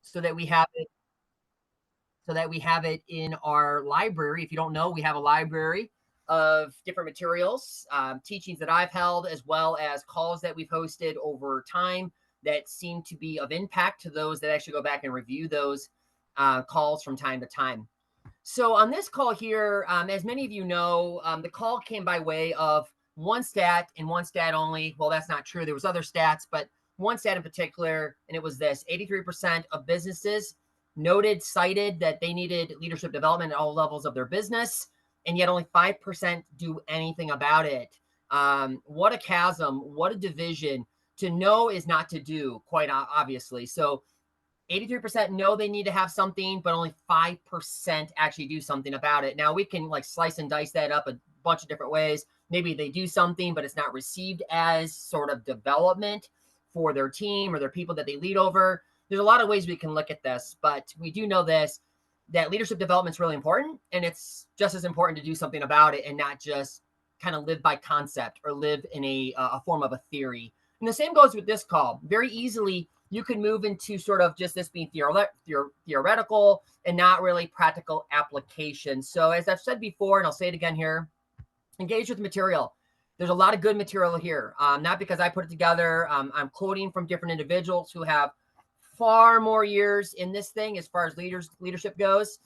so that we have it in our library. If you don't know, we have a library of different materials, teachings that I've held, as well as calls that we've hosted over time that seem to be of impact to those that actually go back and review those calls from time to time. So on this call here, as many of you know, the call came by way of one stat and one stat only. Well, that's not true. There was other stats, but one stat in particular, and it was this: 83% of businesses cited that they needed leadership development at all levels of their business, and yet only 5% do anything about it. What a chasm, what a division. To know is not to do, quite obviously. So 83% know they need to have something, but only 5% actually do something about it. Now we can like slice and dice that up a bunch of different ways. Maybe they do something, but it's not received as sort of development for their team or their people that they lead over. There's a lot of ways we can look at this, but we do know this, that leadership development is really important, and it's just as important to do something about it and not just kind of live by concept or live in a form of a theory. And the same goes with this call. Very easily, you can move into sort of just this being theoretical and not really practical application. So as I've said before, and I'll say it again here, engage with the material. There's a lot of good material here, not because I put it together. I'm quoting from different individuals who have far more years in this thing as far as leadership goes,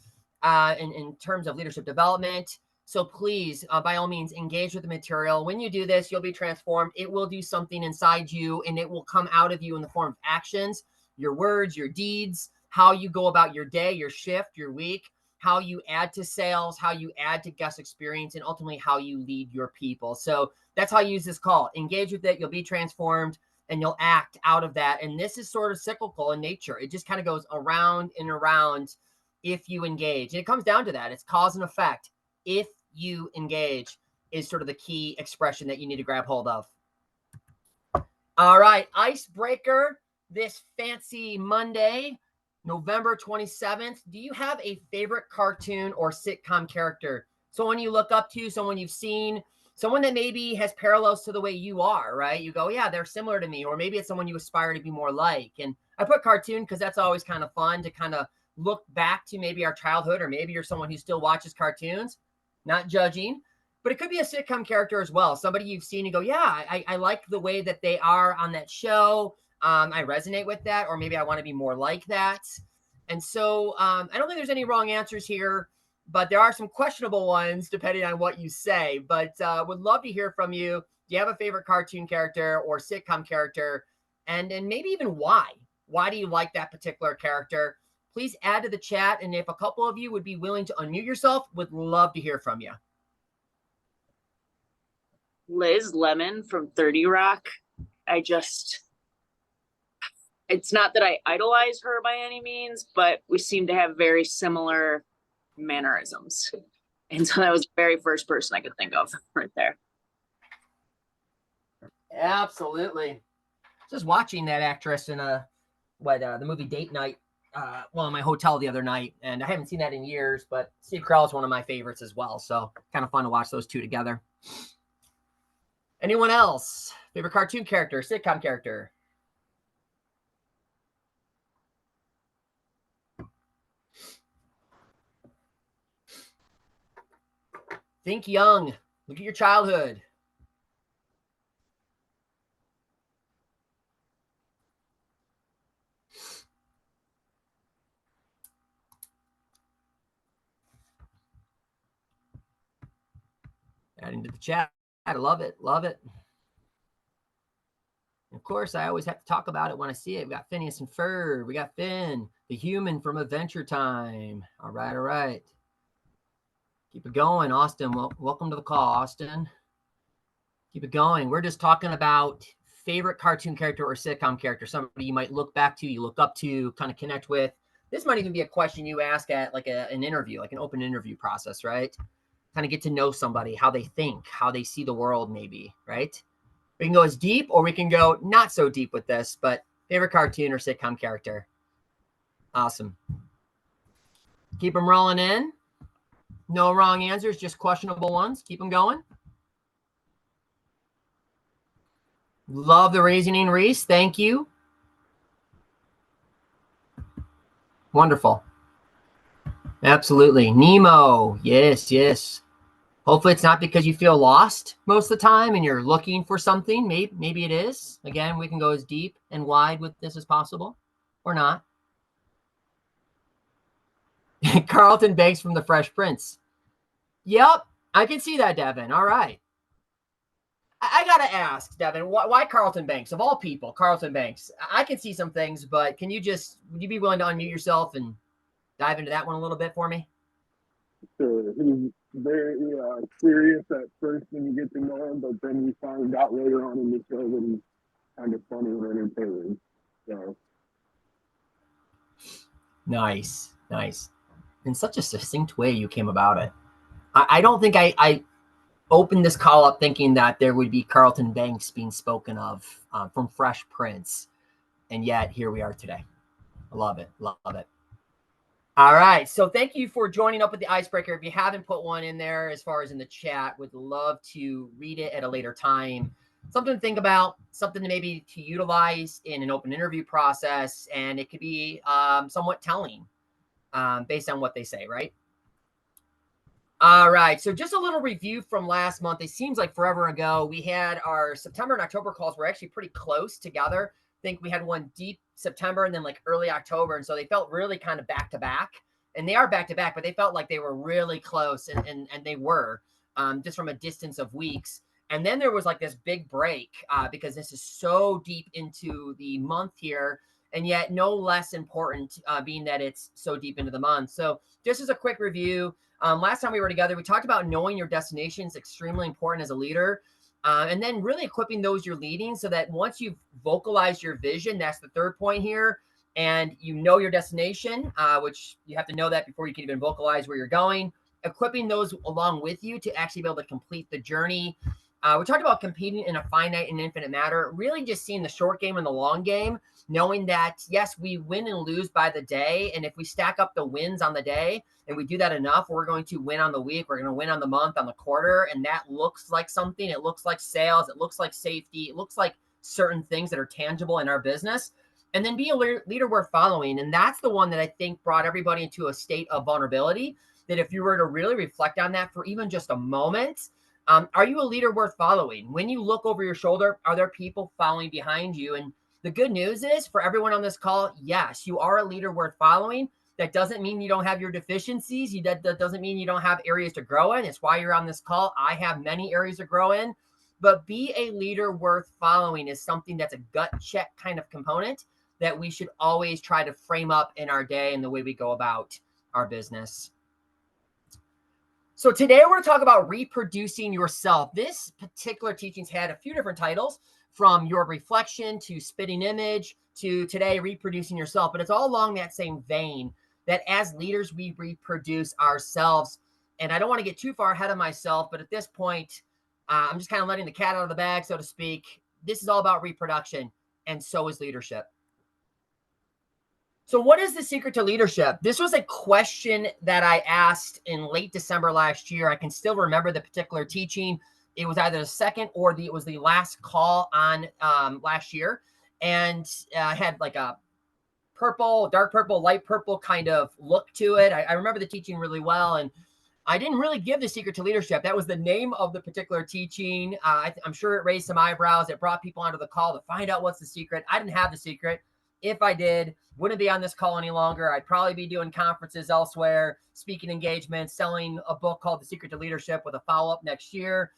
in terms of leadership development. So please, by all means, engage with the material. When you do this, you'll be transformed. It will do something inside you, and it will come out of you in the form of actions, your words, your deeds, how you go about your day, your shift, your week, how you add to sales, how you add to guest experience, and ultimately how you lead your people. So that's how you use this call. Engage with it. You'll be transformed, and you'll act out of that. And this is sort of cyclical in nature. It just kind of goes around and around if you engage. And it comes down to that. It's cause and effect. If you engage is sort of the key expression that you need to grab hold of. All right, icebreaker this fancy Monday, November 27th. Do you have a favorite cartoon or sitcom character? Someone you look up to, someone you've seen, someone that maybe has parallels to the way you are, right? You go, yeah, they're similar to me. Or maybe it's someone you aspire to be more like. And I put cartoon because that's always kind of fun to kind of look back to maybe our childhood, or maybe you're someone who still watches cartoons. Not judging, but it could be a sitcom character as well. Somebody you've seen and go, yeah, I like the way that they are on that show. I resonate with that, or maybe I want to be more like that. And so I don't think there's any wrong answers here, but there are some questionable ones depending on what you say. But would love to hear from you. Do you have a favorite cartoon character or sitcom character? And maybe even why? Why do you like that particular character? Please add to the chat. And if a couple of you would be willing to unmute yourself, would love to hear from you. Liz Lemon from 30 Rock. It's not that I idolize her by any means, but we seem to have very similar mannerisms. And so that was the very first person I could think of right there. Absolutely. Just watching that actress in the movie Date Night, in my hotel the other night, and I haven't seen that in years, but Steve Carell is one of my favorites as well. So kind of fun to watch those two together. Anyone else? Favorite cartoon character, sitcom character? Think young. Look at your childhood. Adding to the chat. I love it. Love it. Of course, I always have to talk about it when I see it. We got Phineas and Ferb. We got Finn, the human from Adventure Time. All right, all right. Keep it going, Austin. Welcome to the call, Austin. Keep it going. We're just talking about favorite cartoon character or sitcom character, somebody you might look back to, you look up to, kind of connect with. This might even be a question you ask at like an interview, like an open interview process, right? Kind of get to know somebody, how they think, how they see the world, maybe, right? We can go as deep or we can go not so deep with this, but favorite cartoon or sitcom character. Awesome. Keep them rolling in. No wrong answers, just questionable ones. Keep them going. Love the Raising Reese. Thank you. Wonderful. Absolutely. Nemo. Yes, yes. Hopefully it's not because you feel lost most of the time and you're looking for something. Maybe it is. Again, we can go as deep and wide with this as possible or not. Carlton Banks from the Fresh Prince. Yep, I can see that, Devin. All right. I got to ask, Devin, why Carlton Banks? Of all people, Carlton Banks. I can see some things, but would you be willing to unmute yourself and dive into that one a little bit for me? Sure. He's very serious at first when you get to know him, but then you find out later on in the show that he's kind of funny and entertaining. So Nice. In such a succinct way you came about it. I don't think I opened this call up thinking that there would be Carlton Banks being spoken of from Fresh Prince. And yet here we are today. I love it. Love it. All right. So thank you for joining up with the icebreaker. If you haven't put one in there as far as in the chat, would love to read it at a later time. Something to think about, something to maybe to utilize in an open interview process. And it could be somewhat telling based on what they say, right? All right. So just a little review from last month. It seems like forever ago. We had our September and October calls were actually pretty close together. I think we had one deep September and then like early October. And so they felt really kind of back to back. And they are back to back, but they felt like they were really close. And they were just from a distance of weeks. And then there was like this big break because this is so deep into the month here. And yet no less important being that it's so deep into the month. So just as a quick review, last time we were together, we talked about knowing your destination is extremely important as a leader. And then really equipping those you're leading so that once you've vocalized your vision, that's the third point here, and you know your destination, which you have to know that before you can even vocalize where you're going, equipping those along with you to actually be able to complete the journey. We talked about competing in a finite and infinite matter, really just seeing the short game and the long game, knowing that, yes, we win and lose by the day. And if we stack up the wins on the day and we do that enough, we're going to win on the week. We're going to win on the month, on the quarter. And that looks like something. It looks like sales. It looks like safety. It looks like certain things that are tangible in our business. And then be a leader worth following. And that's the one that I think brought everybody into a state of vulnerability, that if you were to really reflect on that for even just a moment, are you a leader worth following? When you look over your shoulder, are there people following behind you? And the good news is for everyone on this call, yes, you are a leader worth following. That doesn't mean you don't have your deficiencies. That doesn't mean you don't have areas to grow in. It's why you're on this call. I have many areas to grow in, but be a leader worth following is something that's a gut check kind of component that we should always try to frame up in our day and the way we go about our business. So today we're going to talk about reproducing yourself. This particular teaching's had a few different titles, from your reflection to spitting image to today reproducing yourself, but it's all along that same vein that as leaders, we reproduce ourselves. And I don't want to get too far ahead of myself, but at this point, I'm just kind of letting the cat out of the bag, so to speak. This is all about reproduction, and so is leadership. So what is the secret to leadership? This was a question that I asked in late December last year. I can still remember the particular teaching. It was either the second or it was the last call on last year. And I had like a purple, dark purple, light purple kind of look to it. I remember the teaching really well. And I didn't really give the secret to leadership. That was the name of the particular teaching. I'm sure it raised some eyebrows. It brought people onto the call to find out what's the secret. I didn't have the secret. If I did, wouldn't be on this call any longer. I'd probably be doing conferences elsewhere, speaking engagements, selling a book called The Secret to Leadership with a follow-up next year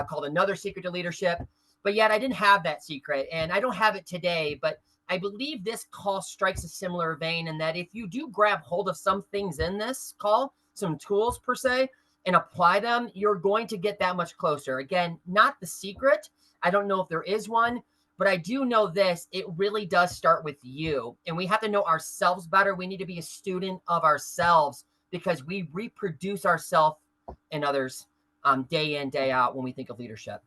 called Another Secret to Leadership. But yet I didn't have that secret, and I don't have it today. But I believe this call strikes a similar vein in that if you do grab hold of some things in this call, some tools per se, and apply them, you're going to get that much closer. Again, not the secret. I don't know if there is one. But I do know this, it really does start with you. And we have to know ourselves better. We need to be a student of ourselves because we reproduce ourselves and others day in, day out when we think of leadership.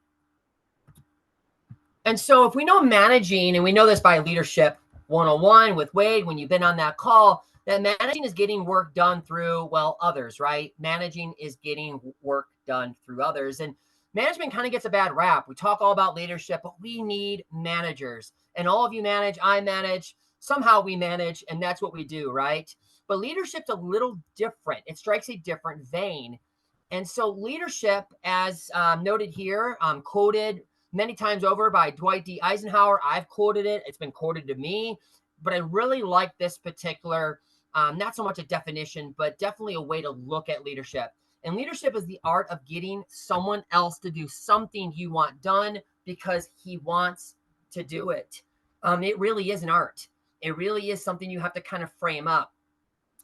And so if we know managing, and we know this by Leadership 101 with Wade, when you've been on that call, that managing is getting work done through, well, others, right? Managing is getting work done through others. And management kind of gets a bad rap. We talk all about leadership, but we need managers. And all of you manage, I manage. somehow we manage, and that's what we do, right? But leadership's a little different. It strikes a different vein. And so leadership, as noted here, quoted many times over by Dwight D. Eisenhower. I've quoted it. It's been quoted to me. But I really like this particular, not so much a definition, but definitely a way to look at leadership. And leadership is the art of getting someone else to do something you want done because he wants to do it. It really is an art. It really is something you have to kind of frame up.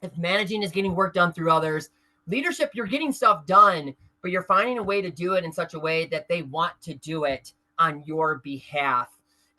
If managing is getting work done through others, leadership, you're getting stuff done, but you're finding a way to do it in such a way that they want to do it on your behalf.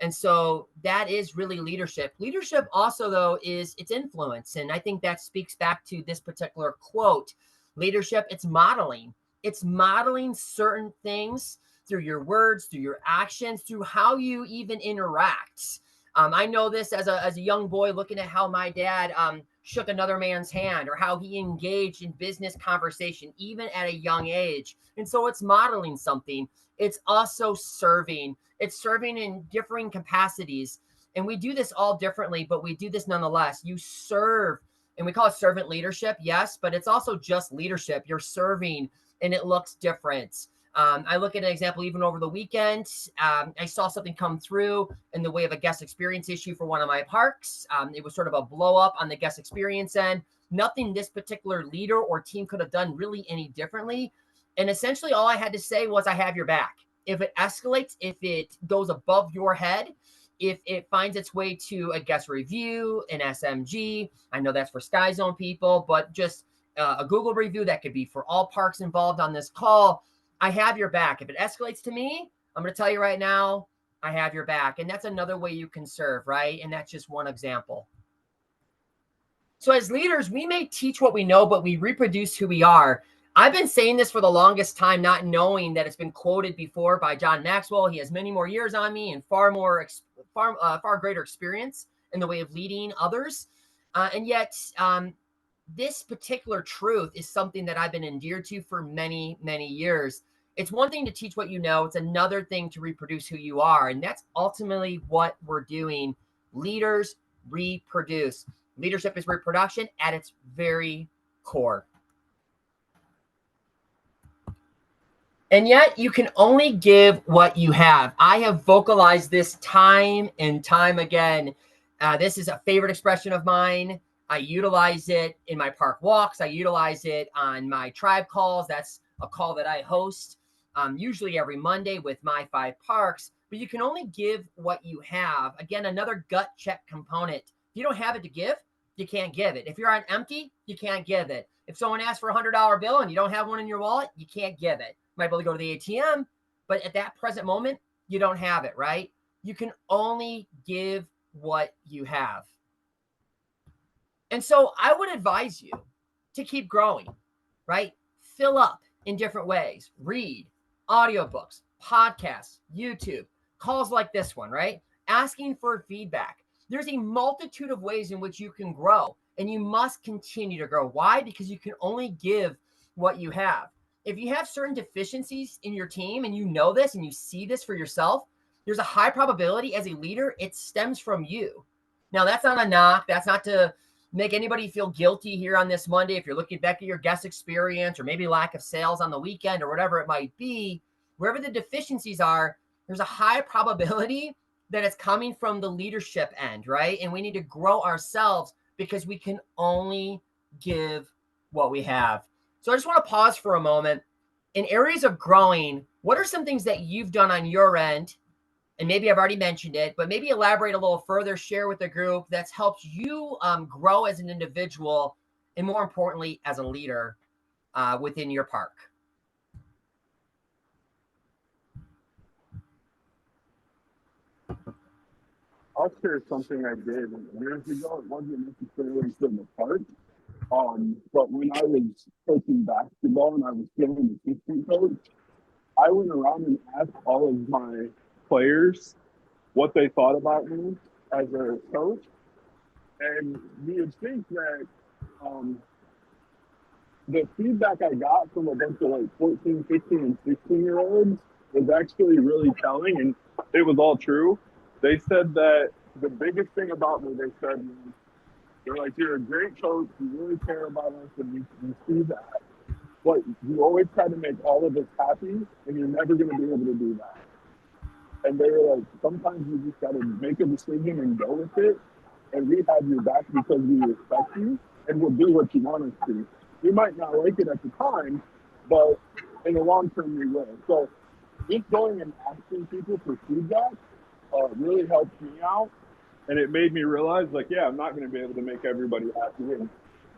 And so that is really leadership. Leadership also, though, is its influence. And I think that speaks back to this particular quote. Leadership, it's modeling. It's modeling certain things through your words, through your actions, through how you even interact. I know this as a young boy looking at how my dad shook another man's hand or how he engaged in business conversation, even at a young age. And so it's modeling something. It's also serving. It's serving in differing capacities. And we do this all differently, but we do this nonetheless. You serve, and we call it servant leadership, yes, but it's also just leadership. You're serving, and it looks different. I look at an example even over the weekend. I saw something come through in the way of a guest experience issue for one of my parks. It was sort of a blow up on the guest experience end. Nothing this particular leader or team could have done really any differently. And essentially all I had to say was, I have your back. If it escalates, if it goes above your head, if it finds its way to a guest review, an SMG, I know that's for Sky Zone people, but just a Google review, that could be for all parks involved on this call. I have your back. If it escalates to me, I'm going to tell you right now, I have your back. And that's another way you can serve, right? And that's just one example. So as leaders, we may teach what we know, but we reproduce who we are. I've been saying this for the longest time, not knowing that it's been quoted before by John Maxwell. He has many more years on me and far greater experience in the way of leading others. And yet, this particular truth is something that I've been endeared to for many, many years. It's one thing to teach what you know. It's another thing to reproduce who you are. And that's ultimately what we're doing. Leaders reproduce. Leadership is reproduction at its very core. And yet you can only give what you have. I have vocalized this time and time again. This is a favorite expression of mine. I utilize it in my park walks. I utilize it on my tribe calls. That's a call that I host usually every Monday with my 5 parks. But you can only give what you have. Again, another gut check component. If you don't have it to give, you can't give it. If you're on empty, you can't give it. If someone asks for a $100 bill and you don't have one in your wallet, you can't give it. You might be able to go to the ATM, but at that present moment, you don't have it, right? You can only give what you have. And so I would advise you to keep growing, right? Fill up in different ways. Read audiobooks, podcasts, YouTube, calls like this one, right? Asking for feedback. There's a multitude of ways in which you can grow, and you must continue to grow. Why? Because you can only give what you have. If you have certain deficiencies in your team and you know this and you see this for yourself, there's a high probability as a leader, it stems from you. Now, that's not a knock. That's not to make anybody feel guilty here on this Monday. If you're looking back at your guest experience or maybe lack of sales on the weekend or whatever it might be, wherever the deficiencies are, there's a high probability that it's coming from the leadership end, right? And we need to grow ourselves because we can only give what we have. So I just want to pause for a moment. In areas of growing, what are some things that you've done on your end? And maybe I've already mentioned it, but maybe elaborate a little further, share with the group that's helped you grow as an individual and more importantly, as a leader within your park. I'll share something I did years ago. It wasn't necessarily for the park. But when I was coaching basketball and I was still an assistant coach, I went around and asked all of my players what they thought about me as a coach. And you would think that the feedback I got from a bunch of like 14, 15, and 16-year-olds was actually really telling, and it was all true. They said that the biggest thing about me, they said, was, they're like, you're a great coach. You really care about us, and you see that. But you always try to make all of us happy, and you're never going to be able to do that. And they were like, sometimes you just got to make a decision and go with it. And we have your back because we respect you, and we'll do what you want us to. We might not like it at the time, but in the long term, we will. So just going and asking people for feedback really helped me out. And it made me realize, like, yeah, I'm not going to be able to make everybody happy. And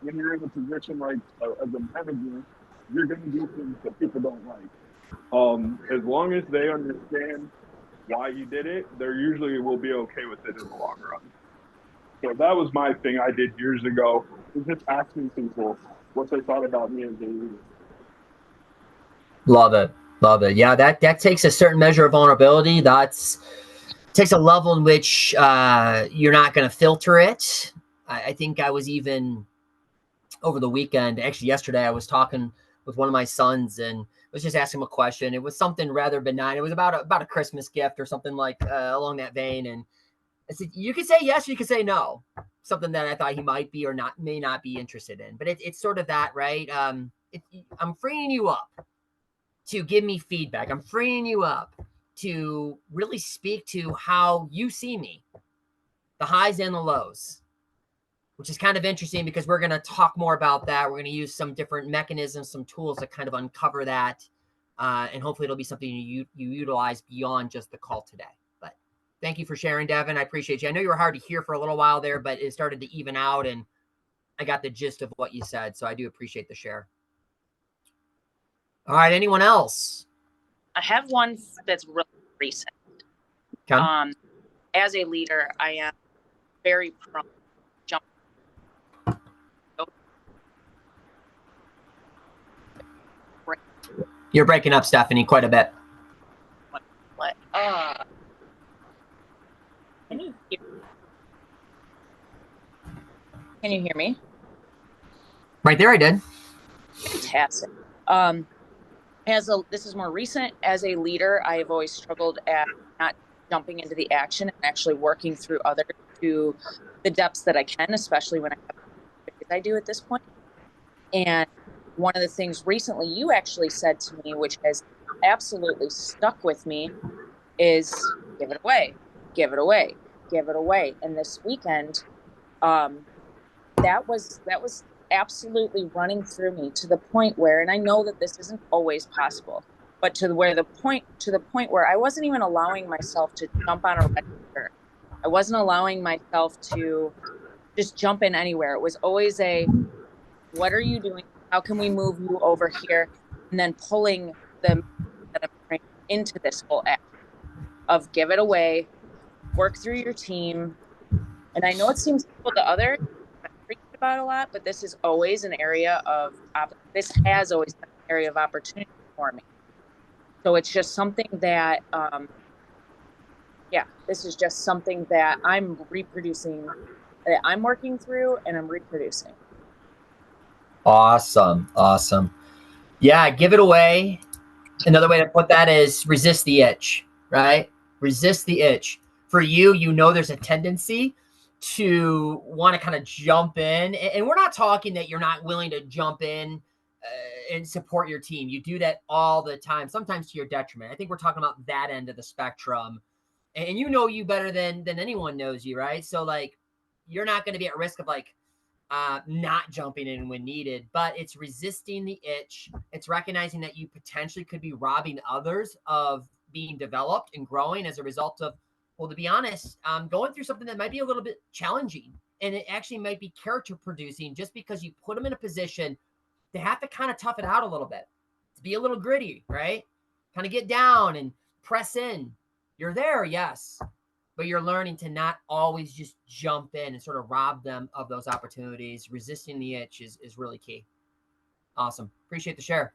when you're in a position like as a manager, you're going to do things that people don't like. As long as they understand why you did it, they usually will be okay with it in the long run. So that was my thing I did years ago, was just asking people what they thought about me as a leader. Love it. Love it. Yeah, that takes a certain measure of vulnerability. That's takes a level in which you're not going to filter it. I think I was even over the weekend, actually yesterday, I was talking with one of my sons and was just asking him a question. It was something rather benign. It was about a Christmas gift or something like along that vein. And I said, you could say yes, you could say no. Something that I thought he might be or may not be interested in. But it's sort of that, right? I'm freeing you up to give me feedback. I'm freeing you up to really speak to how you see me, the highs and the lows, which is kind of interesting because we're going to talk more about that. We're going to use some different mechanisms, some tools to kind of uncover that. And hopefully it'll be something you utilize beyond just the call today. But thank you for sharing, Devin. I appreciate you. I know you were hard to hear for a little while there, but it started to even out and I got the gist of what you said. So I do appreciate the share. All right. Anyone else? I have one that's really recent. Okay. As a leader, I am very prone to jump. You're breaking up, Stephanie, quite a bit. What? Can you hear me? Right there, I did. Fantastic. This is more recent. As a leader, I have always struggled at not jumping into the action and actually working through others to the depths that I can, especially when I have I do at this point. And one of the things recently you actually said to me, which has absolutely stuck with me, is give it away, give it away, give it away. And this weekend, that was absolutely running through me to the point where, and I know that this isn't always possible, but to the point where I wasn't even allowing myself to jump on a register. I wasn't allowing myself to just jump in anywhere. It was always what are you doing? How can we move you over here? And then pulling them into this whole act of give it away, work through your team. And I know it seems simple to others, about a lot, but this is always an area of has always been an area of opportunity for me. So it's just something that this is just something that I'm reproducing, that I'm working through and I'm reproducing. Awesome. Yeah, give it away. Another way to put that is resist the itch, right? Resist the itch. For you, there's a tendency to want to kind of jump in. And we're not talking that you're not willing to jump in and support your team. You do that all the time, sometimes to your detriment. I think we're talking about that end of the spectrum. And you better than anyone knows you, right? So like, you're not going to be at risk of like not jumping in when needed, but it's resisting the itch. It's recognizing that you potentially could be robbing others of being developed and growing as a result of, well, to be honest, going through something that might be a little bit challenging, and it actually might be character producing just because you put them in a position to have to kind of tough it out a little bit, to be a little gritty, right? Kind of get down and press in. You're there, yes, but you're learning to not always just jump in and sort of rob them of those opportunities. Resisting the itch is really key. Awesome. Appreciate the share.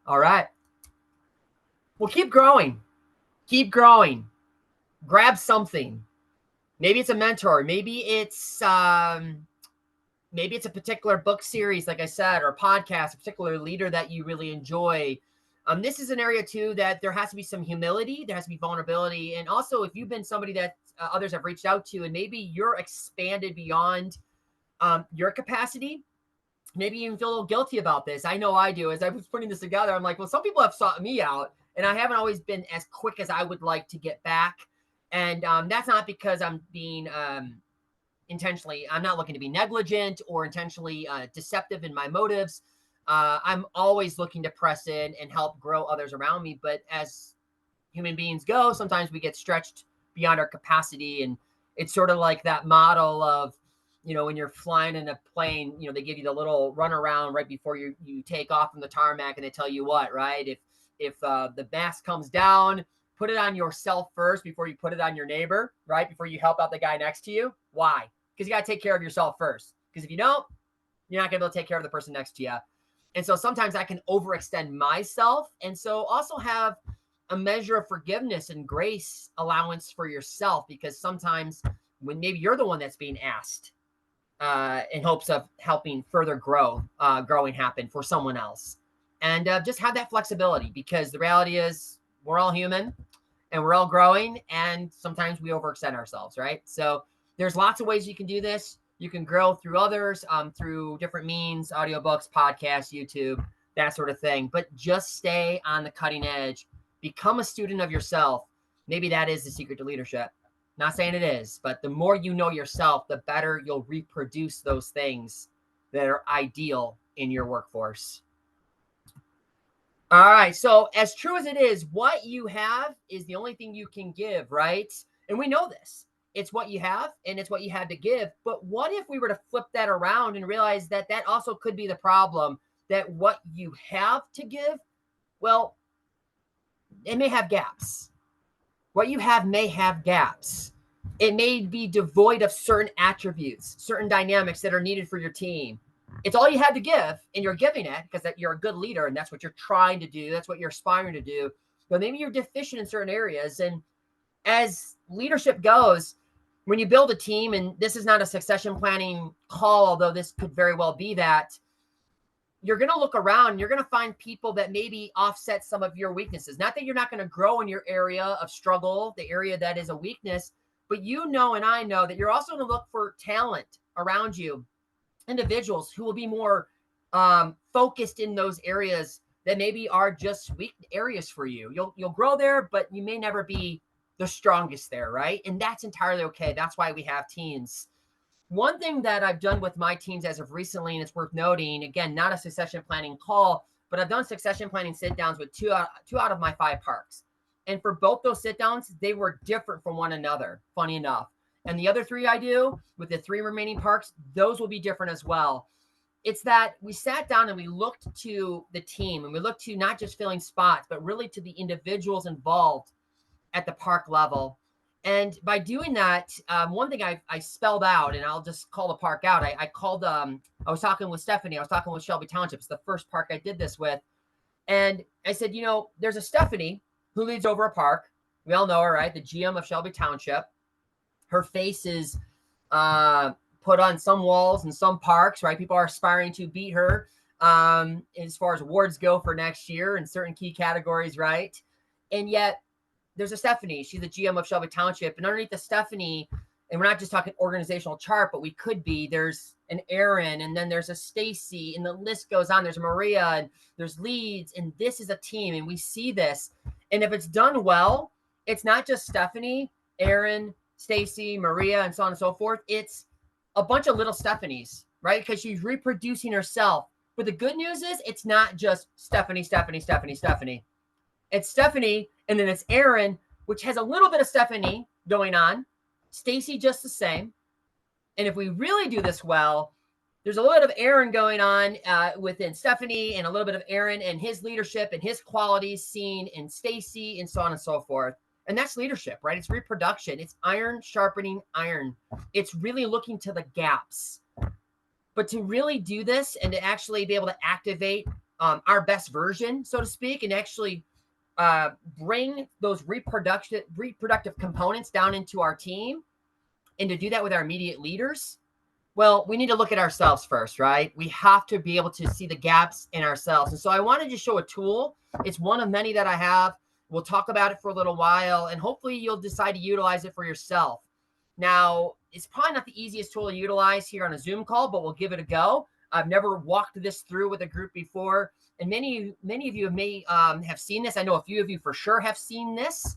All right. Well, keep growing. Keep growing. Grab something. Maybe it's a mentor. Maybe it's a particular book series, like I said, or a podcast, a particular leader that you really enjoy. This is an area too that there has to be some humility, there has to be vulnerability, and also if you've been somebody that others have reached out to, and maybe you're expanded beyond your capacity. Maybe you even feel a little guilty about this. I know I do. As I was putting this together, I'm like, well, some people have sought me out, and I haven't always been as quick as I would like to get back. And that's not because I'm being intentionally, I'm not looking to be negligent or intentionally deceptive in my motives. I'm always looking to press in and help grow others around me. But as human beings go, sometimes we get stretched beyond our capacity. And it's sort of like that model of, when you're flying in a plane, they give you the little run around right before you take off from the tarmac, and they tell you what, right? If the mask comes down, put it on yourself first before you put it on your neighbor, right? Before you help out the guy next to you. Why? Because you got to take care of yourself first. Because if you don't, you're not going to be able to take care of the person next to you. And so sometimes I can overextend myself. And so also have a measure of forgiveness and grace allowance for yourself, because sometimes when maybe you're the one that's being asked, in hopes of helping further growing happen for someone else. And just have that flexibility, because the reality is we're all human and we're all growing, and sometimes we overextend ourselves, right? So there's lots of ways you can do this. You can grow through others, through different means, audiobooks, podcasts, YouTube, that sort of thing. But just stay on the cutting edge. Become a student of yourself. Maybe that is the secret to leadership. Not saying it is, but the more you know yourself, the better you'll reproduce those things that are ideal in your workforce. All right. So as true as it is, what you have is the only thing you can give, right? And we know this. It's what you have, and it's what you had to give. But what if we were to flip that around and realize that that also could be the problem, that what you have to give, well, it may have gaps. What you have may have gaps. It may be devoid of certain attributes, certain dynamics that are needed for your team. It's all you had to give, and you're giving it because that you're a good leader, and that's what you're trying to do. That's what you're aspiring to do. But maybe you're deficient in certain areas. And as leadership goes, when you build a team, and this is not a succession planning call, although this could very well be that, you're going to look around and you're going to find people that maybe offset some of your weaknesses. Not that you're not going to grow in your area of struggle, the area that is a weakness, but and I know that you're also going to look for talent around you, individuals who will be more focused in those areas that maybe are just weak areas for you. You'll grow there, but you may never be the strongest there, right? And that's entirely okay. That's why we have teams. One thing that I've done with my teams as of recently, and it's worth noting, again, not a succession planning call, but I've done succession planning sit downs with two out of my 5 parks. And for both those sit downs, they were different from one another, funny enough. And the other 3 I do with the 3 remaining parks, those will be different as well. It's that we sat down and we looked to the team, and we looked to not just filling spots, but really to the individuals involved at the park level. And by doing that, one thing I spelled out, and I'll just call the park out. I called, I was talking with Stephanie. I was talking with Shelby Township. It's the first park I did this with. And I said, there's a Stephanie who leads over a park. We all know her, right? The GM of Shelby Township. Her face is put on some walls in some parks, right? People are aspiring to beat her as far as awards go for next year in certain key categories, right? And yet, there's a Stephanie. She's the GM of Shelby Township. And underneath the Stephanie, and we're not just talking organizational chart, but we could be, there's an Erin, and then there's a Stacy, and the list goes on. There's Maria, and there's leads, and this is a team, and we see this. And if it's done well, it's not just Stephanie, Erin, Stacy, Maria, and so on and so forth. It's a bunch of little Stephanies, right? Because she's reproducing herself. But the good news is it's not just Stephanie. It's Stephanie, and then it's Erin, which has a little bit of Stephanie going on. Stacy just the same. And if we really do this well, there's a little bit of Erin going on within Stephanie, and a little bit of Erin and his leadership and his qualities seen in Stacy, and so on and so forth. And that's leadership, right? It's reproduction. It's iron sharpening iron. It's really looking to the gaps. But to really do this and to actually be able to activate our best version, so to speak, and actually bring those reproductive components down into our team, and to do that with our immediate leaders, well, we need to look at ourselves first, right? We have to be able to see the gaps in ourselves. And so I wanted to show a tool. It's one of many that I have We'll talk about it for a little while, and hopefully you'll decide to utilize it for yourself. Now, it's probably not the easiest tool to utilize here on a Zoom call, but we'll give it a go. I've never walked this through with a group before, and many of you may have seen this. I know a few of you for sure have seen this,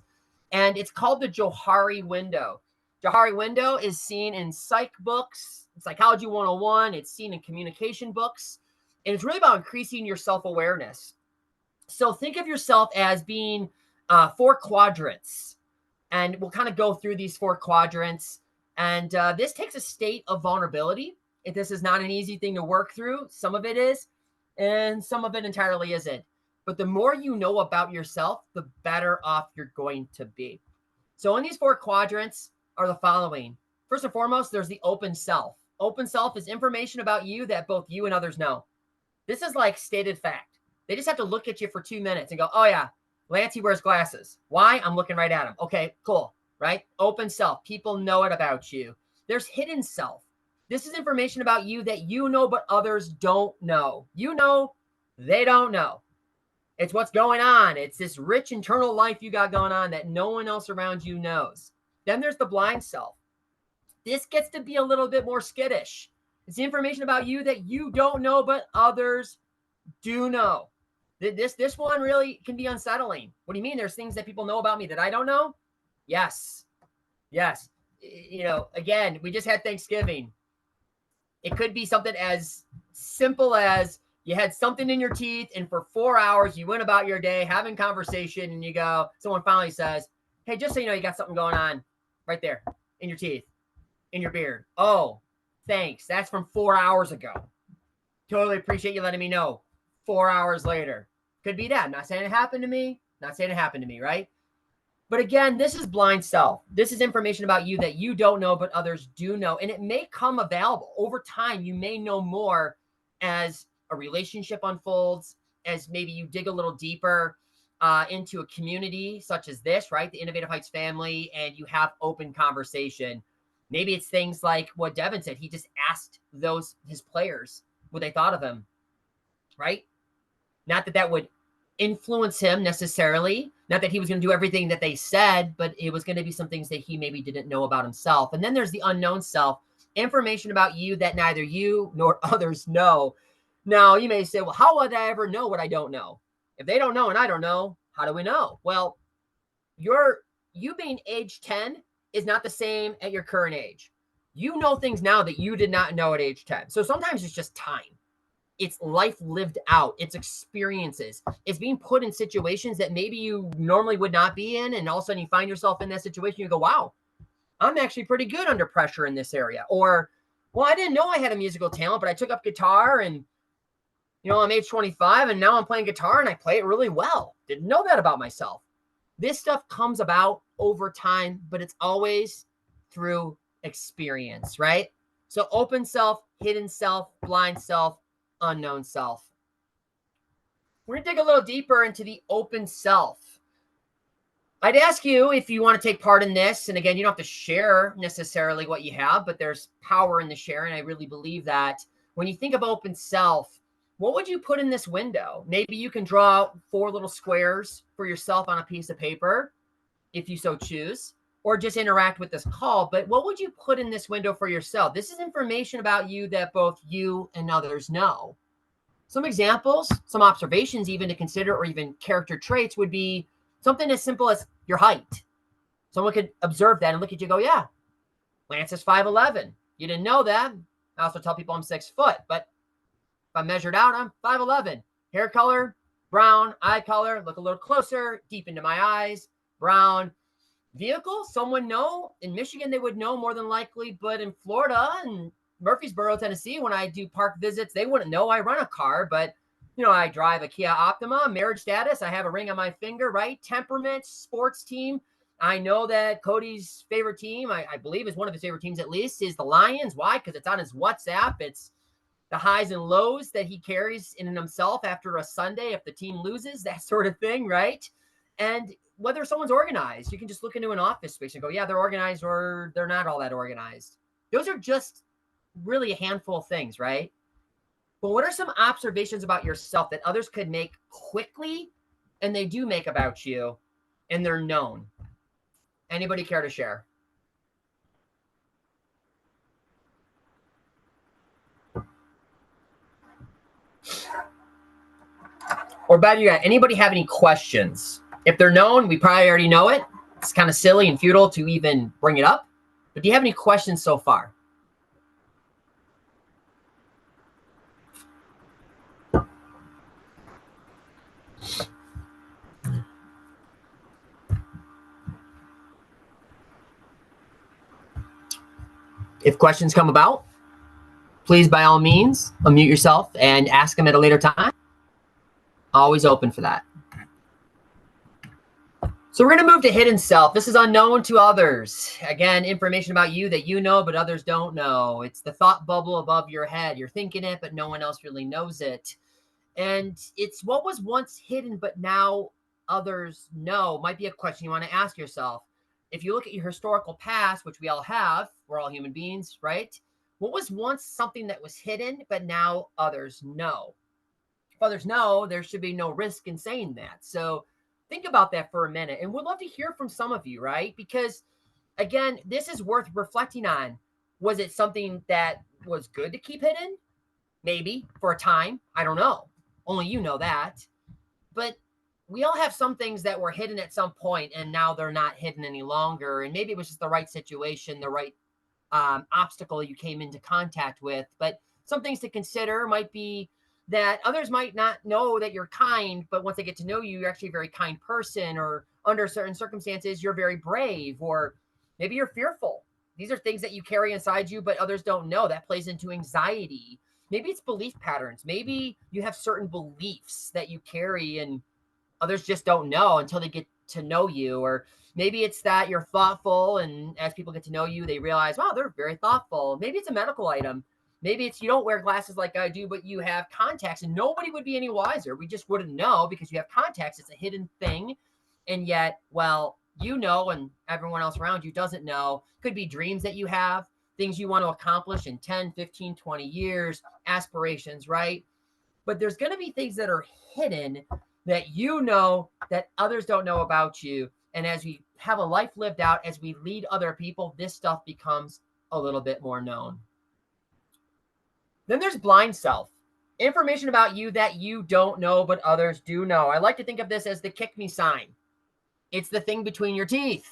and it's called the Johari window. Johari window is seen in psych books, Psychology 101. It's seen in communication books, and it's really about increasing your self-awareness. So think of yourself as being 4 quadrants, and we'll kind of go through these 4 quadrants. And this takes a state of vulnerability. This is not an easy thing to work through. Some of it is, and some of it entirely isn't. But the more you know about yourself, the better off you're going to be. So in these 4 quadrants are the following. First and foremost, there's the open self. Open self is information about you that both you and others know. This is like stated fact. They just have to look at you for 2 minutes and go, oh yeah, Lancey wears glasses. Why? I'm looking right at him. Okay, cool, right? Open self. People know it about you. There's hidden self. This is information about you that you know, but others don't know. You know, they don't know. It's what's going on. It's this rich internal life you got going on that no one else around you knows. Then there's the blind self. This gets to be a little bit more skittish. It's the information about you that you don't know, but others do know. This one really can be unsettling. What do you mean? There's things that people know about me that I don't know? Yes. You know, again, we just had Thanksgiving. It could be something as simple as you had something in your teeth, and for 4 hours you went about your day having conversation, and you go, someone finally says, hey, just so you know, you got something going on right there in your teeth, in your beard. Oh, thanks. That's from 4 hours ago. Totally appreciate you letting me know. 4 hours later. Could be that. Not saying it happened to me. Right? But again, this is blind self. This is information about you that you don't know, but others do know. And it may come available over time. You may know more as a relationship unfolds, as maybe you dig a little deeper into a community such as this, right? The Innovative Heights family, and you have open conversation. Maybe it's things like what Devin said. He just asked his players what they thought of him, right? Not that would influence him necessarily, not that he was going to do everything that they said, but it was going to be some things that he maybe didn't know about himself. And then there's the unknown self, information about you that neither you nor others know. Now, you may say, well, how would I ever know what I don't know? If they don't know and I don't know, how do we know? Well, you being age 10 is not the same at your current age. You know things now that you did not know at age 10. So sometimes it's just time. It's life lived out. It's experiences. It's being put in situations that maybe you normally would not be in. And all of a sudden you find yourself in that situation. You go, wow, I'm actually pretty good under pressure in this area. Or, well, I didn't know I had a musical talent, but I took up guitar and, you know, I'm age 25 and now I'm playing guitar and I play it really well. Didn't know that about myself. This stuff comes about over time, but it's always through experience, right? So open self, hidden self, blind self, unknown self. We're going to dig a little deeper into the open self. I'd ask you if you want to take part in this. And again, you don't have to share necessarily what you have, but there's power in the sharing. I really believe that. When you think of open self, what would you put in this window? Maybe you can draw out 4 little squares for yourself on a piece of paper, if you so choose, or just interact with this call. But what would you put in this window for yourself? This is information about you that both you and others know. Some examples, some observations even to consider, or even character traits would be something as simple as your height. Someone could observe that and look at you and go, yeah, Lance is 5'11". You didn't know that. I also tell people I'm 6 foot, but if I measured out, I'm 5'11". Hair color, brown. Eye color, look a little closer, deep into my eyes, brown. Vehicle, someone know. In Michigan, they would know more than likely, but in Florida and Murfreesboro, Tennessee, when I do park visits, they wouldn't know I run a car, but you know, I drive a Kia Optima. Marriage status, I have a ring on my finger, right? Temperament, sports team. I know that Cody's favorite team, I believe is one of his favorite teams at least, is the Lions. Why? Because it's on his WhatsApp. It's the highs and lows that he carries in and himself after a Sunday if the team loses, that sort of thing, right? And whether someone's organized, you can just look into an office space and go, yeah, they're organized or they're not all that organized. Those are just really a handful of things, right? But what are some observations about yourself that others could make quickly and they do make about you? and they're known. Anybody care to share? Or better yet, anybody have any questions? If they're known, we probably already know it. It's kind of silly and futile to even bring it up. But do you have any questions so far? If questions come about, please, by all means, unmute yourself and ask them at a later time. Always open for that. So we're going to move to hidden self. This is unknown to others. Again, information about you that you know, but others don't know. It's the thought bubble above your head. You're thinking it, but no one else really knows it. And it's what was once hidden, but now others know. Might be a question you want to ask yourself. If you look at your historical past, which we all have, we're all human beings, right? What was once something that was hidden, but now others know? If others know, there should be no risk in saying that. So think about that for a minute. And we'd love to hear from some of you, right? Because again, this is worth reflecting on. Was it something that was good to keep hidden? Maybe for a time. I don't know. Only you know that. But we all have some things that were hidden at some point and now they're not hidden any longer. And maybe it was just the right situation, the right obstacle you came into contact with. But some things to consider might be that others might not know that you're kind, but once they get to know you, you're actually a very kind person, or under certain circumstances, you're very brave, or maybe you're fearful. These are things that you carry inside you, but others don't know. That plays into anxiety. Maybe it's belief patterns. Maybe you have certain beliefs that you carry and others just don't know until they get to know you. Or maybe it's that you're thoughtful, and as people get to know you, they realize, wow, they're very thoughtful. Maybe it's a medical item. Maybe it's you don't wear glasses like I do, but you have contacts, and nobody would be any wiser. We just wouldn't know because you have contacts. It's a hidden thing. And yet, well, you know, and everyone else around you doesn't know. Could be dreams that you have, things you want to accomplish in 10, 15, 20 years, aspirations, right? But there's going to be things that are hidden that you know that others don't know about you. And as we have a life lived out, as we lead other people, this stuff becomes a little bit more known. Then there's blind self. Information about you that you don't know, but others do know. I like to think of this as the kick me sign. It's the thing between your teeth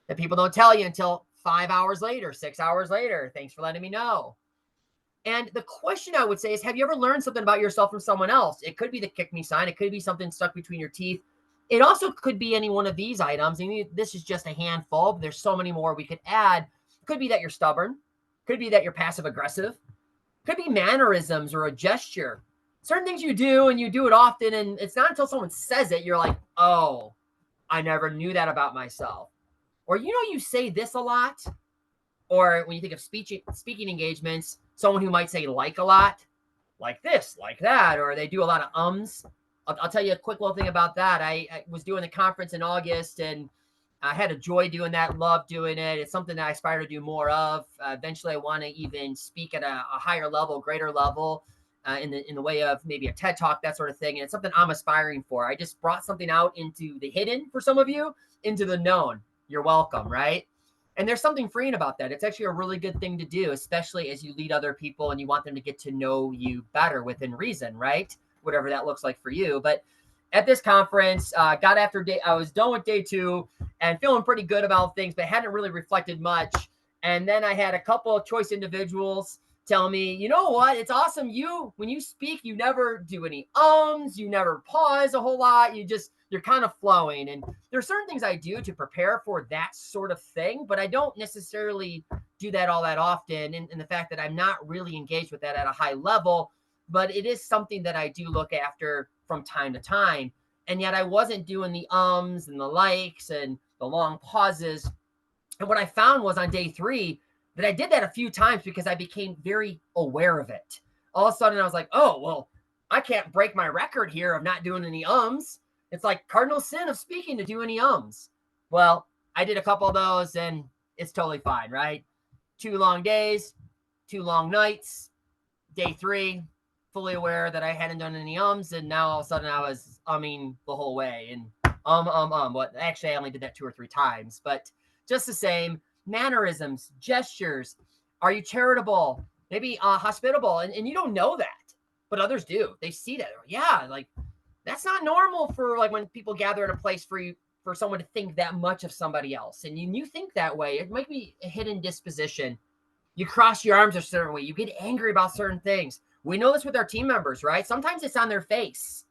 that people don't tell you until 5 hours later, 6 hours later. Thanks for letting me know. And the question I would say is, have you ever learned something about yourself from someone else? It could be the kick me sign. It could be something stuck between your teeth. It also could be any one of these items. I mean, this is just a handful, but there's so many more we could add. It could be that you're stubborn. Could be that you're passive aggressive. Could be mannerisms or a gesture. Certain things you do and you do it often, and it's not until someone says it, you're like, oh, I never knew that about myself. Or, you know, you say this a lot. Or when you think of speaking engagements, someone who might say like a lot, like this, like that, or they do a lot of ums. I'll tell you a quick little thing about that. I was doing the conference in August, and I had a joy doing that, loved doing it. It's something that I aspire to do more of. Eventually, I want to even speak at a higher level, greater level, in the way of maybe a TED Talk, that sort of thing. And it's something I'm aspiring for. I just brought something out into the hidden for some of you, into the known. You're welcome, right? And there's something freeing about that. It's actually a really good thing to do, especially as you lead other people and you want them to get to know you better within reason, right? Whatever that looks like for you. But at this conference, I was done with day 2 and feeling pretty good about things, but hadn't really reflected much. And then I had a couple of choice individuals tell me, you know what? It's awesome. When you speak, you never do any ums, you never pause a whole lot. You're kind of flowing. And there's certain things I do to prepare for that sort of thing, but I don't necessarily do that all that often. And the fact that I'm not really engaged with that at a high level, but it is something that I do look after from time to time. And yet I wasn't doing the ums and the likes and the long pauses. And what I found was on day 3 that I did that a few times because I became very aware of it. All of a sudden I was like, oh, well, I can't break my record here of not doing any ums. It's like cardinal sin of speaking to do any ums. Well, I did a couple of those and it's totally fine, right? 2 long days, 2 long nights, day 3, fully aware that I hadn't done any ums. And now all of a sudden I was umming the whole way. And What? Actually, I only did that 2 or 3 times, but just the same. Mannerisms, gestures. Are you charitable? Maybe hospitable, and you don't know that, but others do. They see that. Yeah, like that's not normal for like when people gather at a place for someone to think that much of somebody else, and you think that way. It might be a hidden disposition. You cross your arms a certain way. You get angry about certain things. We know this with our team members, right? Sometimes it's on their face.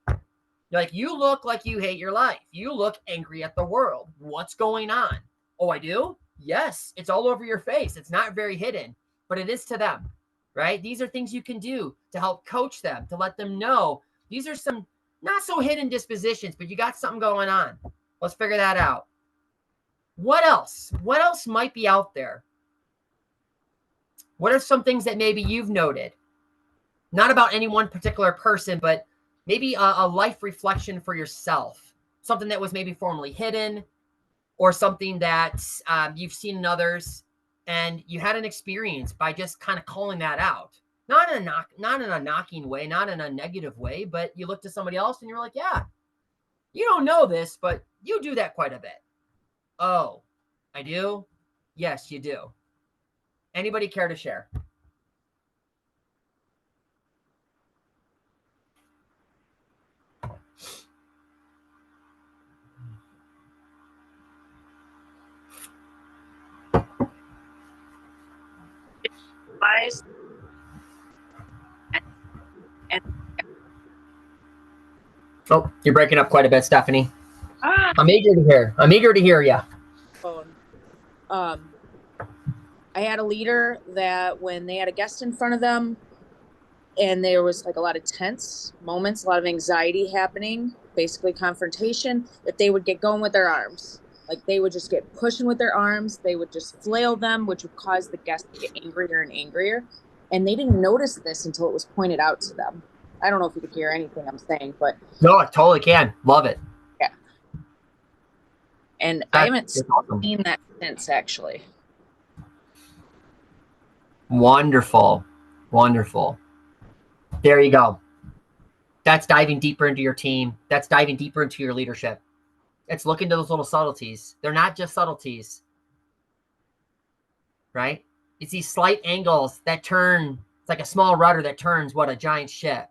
Like, you look like you hate your life. You look angry at the world. What's going on? Oh, I do? Yes, it's all over your face. It's not very hidden, but it is to them, right? These are things you can do to help coach them, to let them know these are some not so hidden dispositions, but you got something going on. Let's figure that out. What else? What else might be out there? What are some things that maybe you've noted? Not about any one particular person, but maybe a life reflection for yourself. Something that was maybe formerly hidden, or something that you've seen in others, and you had an experience by just kind of calling that out. Not in a knocking way, not in a negative way, but you look to somebody else and you're like, yeah, you don't know this, but you do that quite a bit. Oh, I do? Yes, you do. Anybody care to share? Wise and Oh, you're breaking up quite a bit, Stephanie. ah, I'm eager to hear. I'm eager to hear you. phone. I had a leader that when they had a guest in front of them and there was like a lot of tense moments, a lot of anxiety happening, basically confrontation, that they would get going with their arms. Like they would just get pushing with their arms. They would just flail them, which would cause the guest to get angrier and angrier. And they didn't notice this until it was pointed out to them. I don't know if you could hear anything I'm saying, but No, I totally can. Love it. yeah. And I haven't That's awesome. seen that since, actually. Wonderful. Wonderful. There you go. That's diving deeper into your team. That's diving deeper into your leadership. It's looking to those little subtleties. They're not just subtleties, right? It's these slight angles that turn. It's like a small rudder that turns what a giant ship.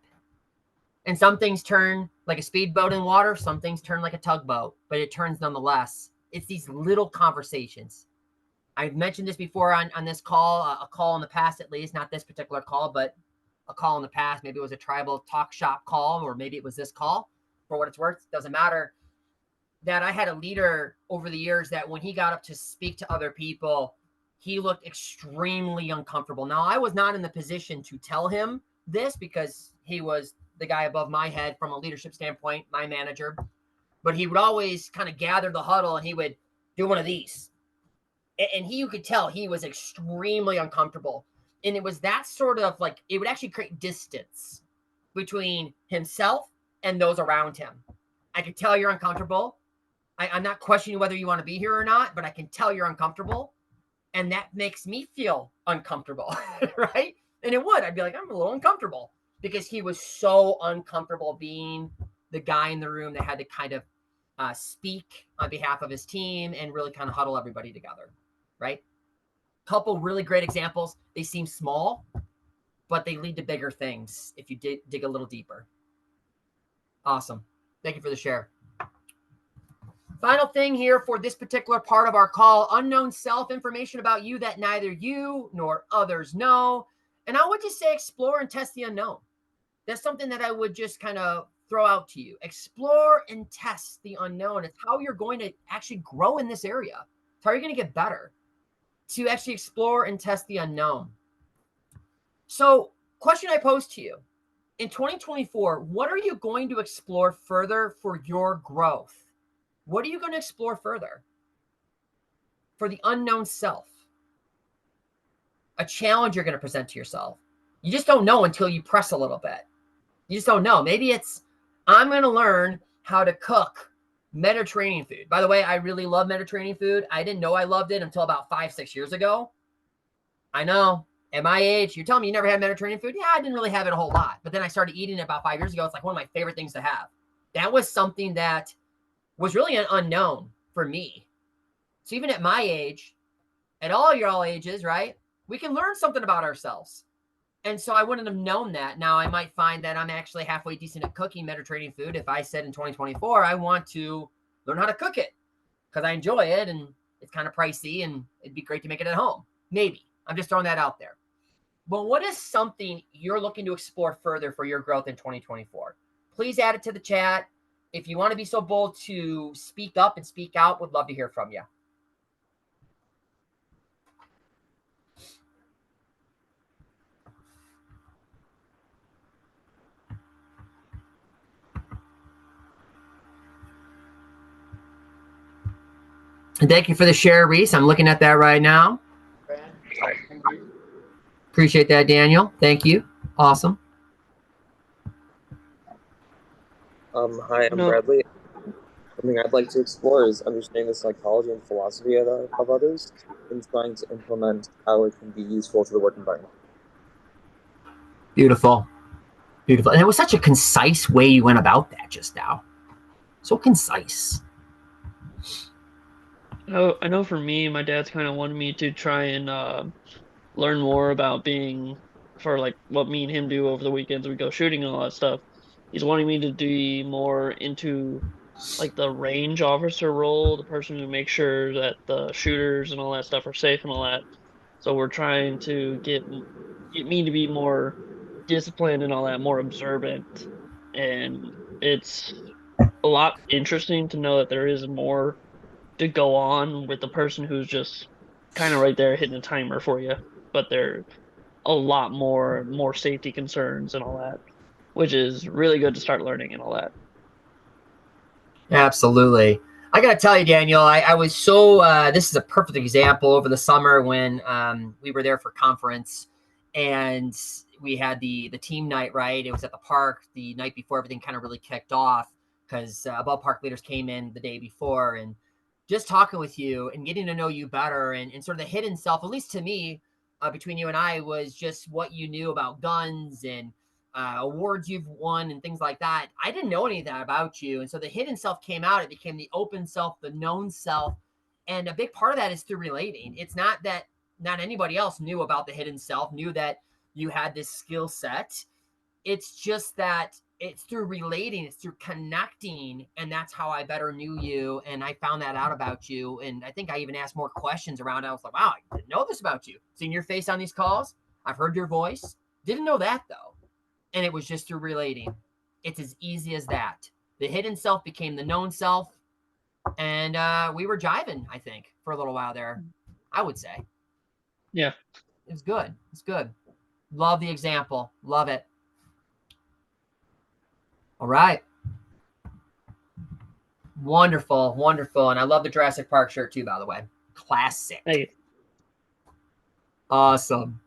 And some things turn like a speedboat in water. Some things turn like a tugboat, but it turns nonetheless. It's these little conversations. I've mentioned this before on this call, a call in the past, at least, not this particular call, but a call in the past. Maybe it was a tribal talk shop call, or maybe it was this call. For what it's worth, doesn't matter. That I had a leader over the years that when he got up to speak to other people, he looked extremely uncomfortable. Now, I was not in the position to tell him this because he was the guy above my head from a leadership standpoint, my manager. But he would always kind of gather the huddle and he would do one of these. And you could tell he was extremely uncomfortable. And it was that sort of like, it would actually create distance between himself and those around him. I could tell you're uncomfortable. I'm not questioning whether you want to be here or not, but I can tell you're uncomfortable. And that makes me feel uncomfortable, right? And it would. I'd be like, I'm a little uncomfortable because he was so uncomfortable being the guy in the room that had to kind of speak on behalf of his team and really kind of huddle everybody together, right? Couple really great examples. They seem small, but they lead to bigger things if you dig a little deeper. Awesome. Thank you for the share. Final thing here for this particular part of our call, unknown self, information about you that neither you nor others know. And I would just say explore and test the unknown. That's something that I would just kind of throw out to you. Explore and test the unknown. It's how you're going to actually grow in this area. It's how you're going to get better, to actually explore and test the unknown. So, question I pose to you, in 2024, what are you going to explore further for your growth? What are you going to explore further for the unknown self? A challenge you're going to present to yourself. You just don't know until you press a little bit. You just don't know. Maybe it's, I'm going to learn how to cook Mediterranean food. By the way, I really love Mediterranean food. I didn't know I loved it until about 5-6 years ago. I know. At my age, you're telling me you never had Mediterranean food? Yeah, I didn't really have it a whole lot. But then I started eating it about 5 years ago. It's like one of my favorite things to have. That was something that was really an unknown for me. So even at my age, at all your ages, right, we can learn something about ourselves. And so I wouldn't have known that. Now I might find that I'm actually halfway decent at cooking Mediterranean food if I said in 2024 I want to learn how to cook it because I enjoy it and it's kind of pricey and it'd be great to make it at home. Maybe. I'm just throwing that out there. But what is something you're looking to explore further for your growth in 2024? Please add it to the chat. If you want to be so bold to speak up and speak out, would love to hear from you. And thank you for the share, Reese. I'm looking at that right now. Appreciate that, Daniel. Thank you. Awesome. Hi, I'm Bradley. Something I'd like to explore is understanding the psychology and philosophy of others and trying to implement how it can be useful to the work environment. Beautiful. Beautiful. And it was such a concise way you went about that just now. So concise. I know for me, my dad's kind of wanted me to try and learn more about being, for like what me and him do over the weekends. We go shooting and all that stuff. He's wanting me to be more into like the range officer role, the person who makes sure that the shooters and all that stuff are safe and all that. So we're trying to get me to be more disciplined and all that, more observant. And it's a lot interesting to know that there is more to go on with the person who's just kind of right there hitting a timer for you, but they're a lot more safety concerns and all that, which is really good to start learning and all that. Absolutely. I got to tell you, Daniel, I was so, this is a perfect example over the summer when we were there for conference and we had the team night, right? It was at the park the night before everything kind of really kicked off because ballpark leaders came in the day before, and just talking with you and getting to know you better and sort of the hidden self, at least to me, between you and I, was just what you knew about guns and awards you've won and things like that. I didn't know any of that about you. And so the hidden self came out. It became the open self, the known self. And a big part of that is through relating. It's not that not anybody else knew about the hidden self, knew that you had this skill set. It's just that it's through relating, it's through connecting. And that's how I better knew you. And I found that out about you. And I think I even asked more questions around it. I was like, wow, I didn't know this about you. Seen your face on these calls. I've heard your voice. Didn't know that though. And it was just through relating. It's as easy as that. The hidden self became the known self. And we were jiving, I think, for a little while there, I would say. Yeah. It's good. It's good. Love the example. Love it. All right. Wonderful. Wonderful. And I love the Jurassic Park shirt too, by the way. Classic. Hey. Awesome.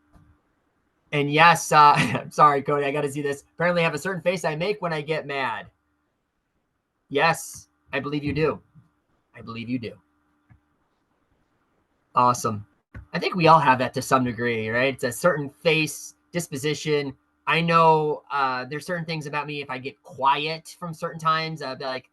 And yes, I'm sorry, Cody, I got to see this. Apparently I have a certain face I make when I get mad. Yes, I believe you do. I believe you do. Awesome. I think we all have that to some degree, right? It's a certain face, disposition. I know there's certain things about me. If I get quiet from certain times, I'll be like,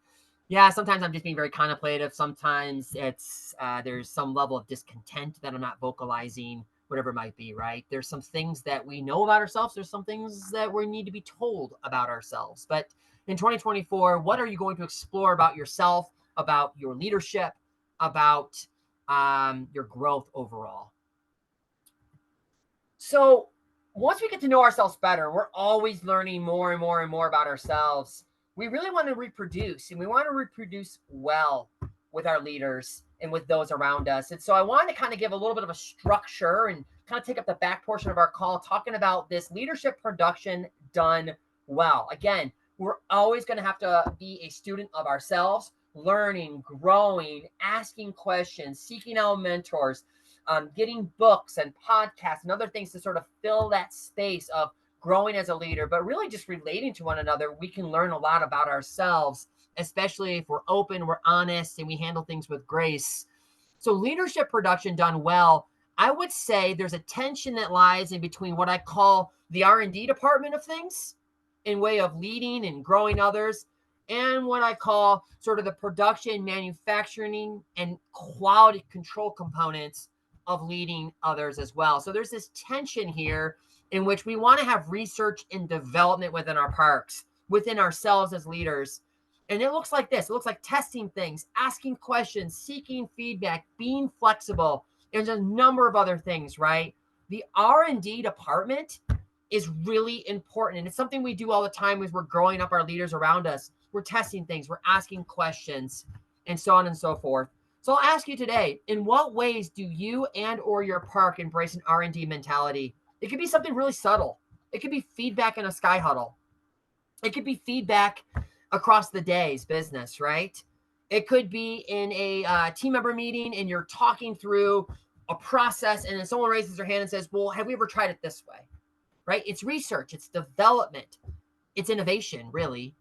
yeah, sometimes I'm just being very contemplative. Sometimes it's there's some level of discontent that I'm not vocalizing, whatever it might be, right? There's some things that we know about ourselves. There's some things that we need to be told about ourselves. But in 2024, what are you going to explore about yourself, about your leadership, about your growth overall? So once we get to know ourselves better, we're always learning more and more and more about ourselves. We really want to reproduce, and we want to reproduce well with our leaders and with those around us. And so I wanted to kind of give a little bit of a structure and kind of take up the back portion of our call, talking about this leadership production done well. Again, we're always going to have to be a student of ourselves, learning, growing, asking questions, seeking out mentors, getting books and podcasts and other things to sort of fill that space of growing as a leader, but really just relating to one another. We can learn a lot about ourselves, especially if we're open, we're honest, and we handle things with grace. So leadership production done well, I would say there's a tension that lies in between what I call the R&D department of things in way of leading and growing others, and what I call sort of the production, manufacturing, and quality control components of leading others as well. So there's this tension here in which we want to have research and development within our parks, within ourselves as leaders. And it looks like this. It looks like testing things, asking questions, seeking feedback, being flexible, and a number of other things, right? The R&D department is really important. And it's something we do all the time as we're growing up our leaders around us. We're testing things, we're asking questions, and so on and so forth. So I'll ask you today, in what ways do you and or your park embrace an R&D mentality? It could be something really subtle. It could be feedback in a sky huddle. It could be feedback across the day's business, right? It could be in a team member meeting and you're talking through a process and then someone raises their hand and says, well, have we ever tried it this way? Right? It's research, it's development, it's innovation, really.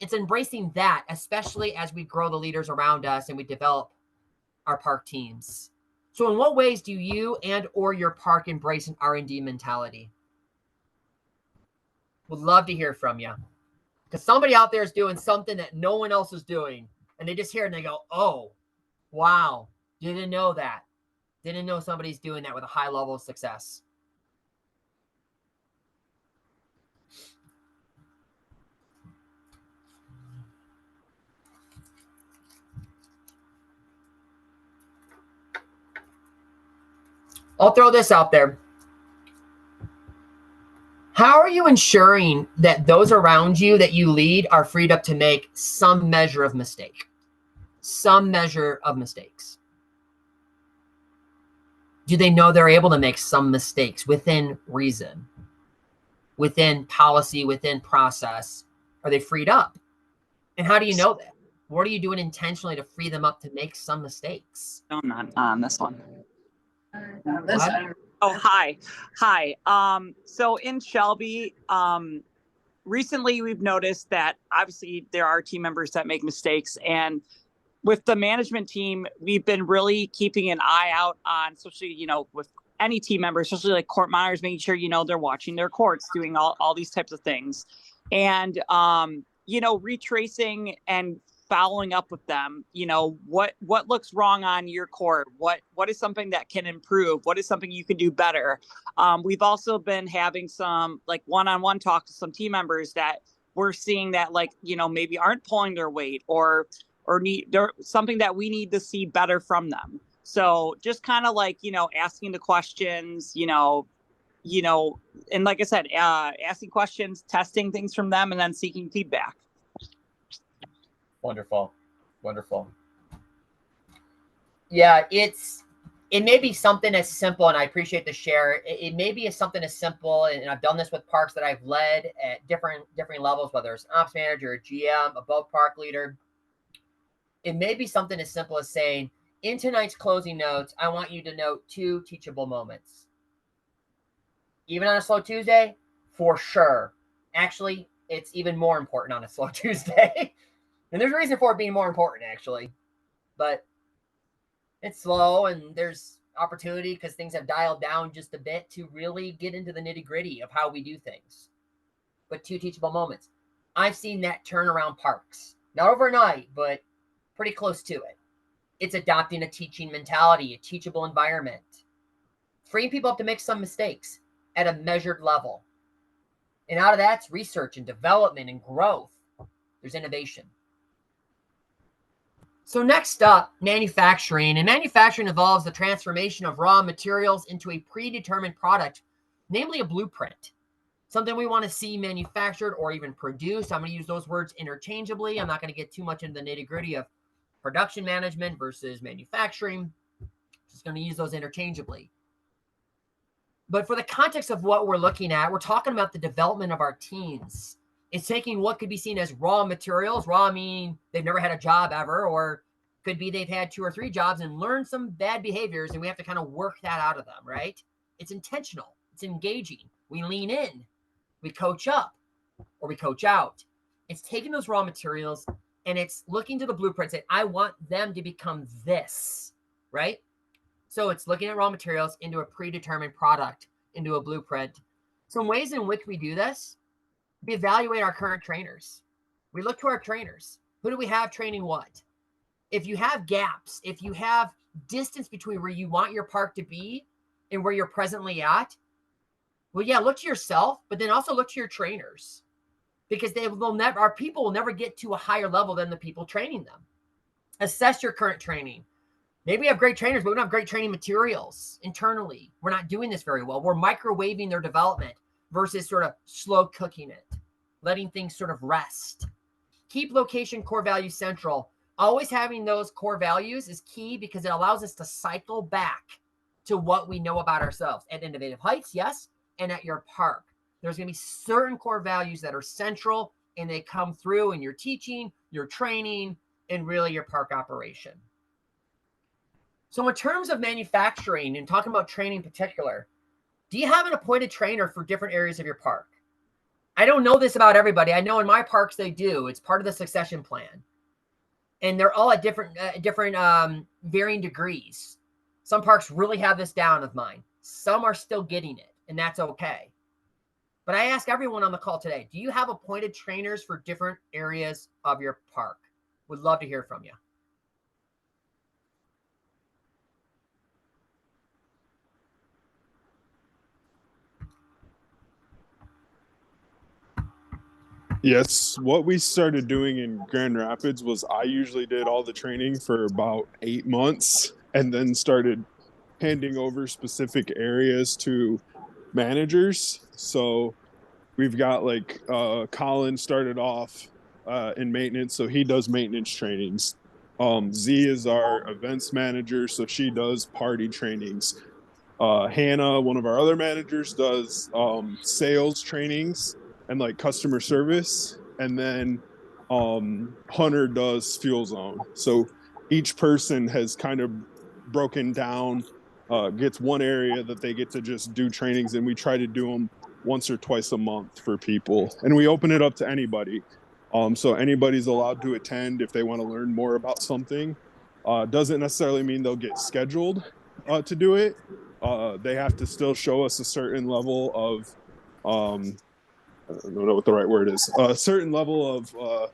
It's embracing that, especially as we grow the leaders around us and we develop our park teams. So in what ways do you and or your park embrace an R&D mentality? Would love to hear from you. Because somebody out there is doing something that no one else is doing. And they just hear it and they go, oh, wow, didn't know that. Didn't know somebody's doing that with a high level of success. I'll throw this out there. How are you ensuring that those around you that you lead are freed up to make some measure of mistake? Some measure of mistakes. Do they know they're able to make some mistakes within reason, within policy, within process? Are they freed up? And how do you know that? What are you doing intentionally to free them up to make some mistakes? No, not on this one. What? Oh, hi. So in Shelby, recently we've noticed that obviously there are team members that make mistakes, and with the management team, we've been really keeping an eye out on, especially, with any team member, especially like court monitors, making sure, they're watching their courts, doing all these types of things. And, retracing and following up with them, what looks wrong on your court? What is something that can improve? What is something you can do better? We've also been having some like one-on-one talk to some team members that we're seeing that maybe aren't pulling their weight or need something that we need to see better from them. So just kind of asking the questions, and like I said, asking questions, testing things from them, and then seeking feedback. Wonderful. Yeah, it may be something as simple, and I appreciate the share. It may be something as simple, and I've done this with parks that I've led at different levels, whether it's an ops manager, a GM, above park leader. It may be something as simple as saying, in tonight's closing notes, I want you to note 2 teachable moments. Even on a slow Tuesday, for sure. Actually, it's even more important on a slow Tuesday. And there's a reason for it being more important, actually. But it's slow and there's opportunity because things have dialed down just a bit to really get into the nitty-gritty of how we do things. But 2 teachable moments. I've seen that turn around parks. Not overnight, but pretty close to it. It's adopting a teaching mentality, a teachable environment. Freeing people up to make some mistakes at a measured level. And out of that's research and development and growth. There's innovation. So next up, manufacturing. And manufacturing involves the transformation of raw materials into a predetermined product, namely a blueprint. Something we want to see manufactured or even produced. I'm going to use those words interchangeably. I'm not going to get too much into the nitty-gritty of production management versus manufacturing. Just going to use those interchangeably. But for the context of what we're looking at, we're talking about the development of our teams. It's taking what could be seen as raw materials. Raw meaning they've never had a job ever, or could be they've had 2 or 3 jobs and learned some bad behaviors, and we have to kind of work that out of them, right? It's intentional. It's engaging. We lean in. We coach up, or we coach out. It's taking those raw materials, and it's looking to the blueprint, saying, I want them to become this, right? So it's looking at raw materials into a predetermined product, into a blueprint. Some ways in which we do this, we evaluate our current trainers. We look to our trainers. Who do we have training what? If you have gaps, if you have distance between where you want your park to be and where you're presently at, well, yeah, look to yourself, but then also look to your trainers, because our people will never get to a higher level than the people training them. Assess your current training. Maybe we have great trainers, but we don't have great training materials internally. We're not doing this very well. We're microwaving their development versus sort of slow cooking it, letting things sort of rest. Keep location core values central. Always having those core values is key because it allows us to cycle back to what we know about ourselves at Innovative Heights, yes, and at your park. There's going to be certain core values that are central, and they come through in your teaching, your training, and really your park operation. So in terms of manufacturing and talking about training in particular, do you have an appointed trainer for different areas of your park? I don't know this about everybody. I know in my parks they do. It's part of the succession plan. And they're all at different varying degrees. Some parks really have this down of mine. Some are still getting it, and that's okay. But I ask everyone on the call today, do you have appointed trainers for different areas of your park? Would love to hear from you. Yes, what we started doing in Grand Rapids was I usually did all the training for about 8 months and then started handing over specific areas to managers. So we've got like Colin started off in maintenance, so he does maintenance trainings. Z is our events manager, so she does party trainings. Hannah, one of our other managers, does sales trainings and like customer service, and then Hunter does Fuel Zone. So each person has kind of broken down, gets one area that they get to just do trainings, and we try to do them once or twice a month for people, and we open it up to anybody. So anybody's allowed to attend if they want to learn more about something. Doesn't necessarily mean they'll get scheduled to do it. They have to still show us a certain level of I don't know what the right word is, a certain level of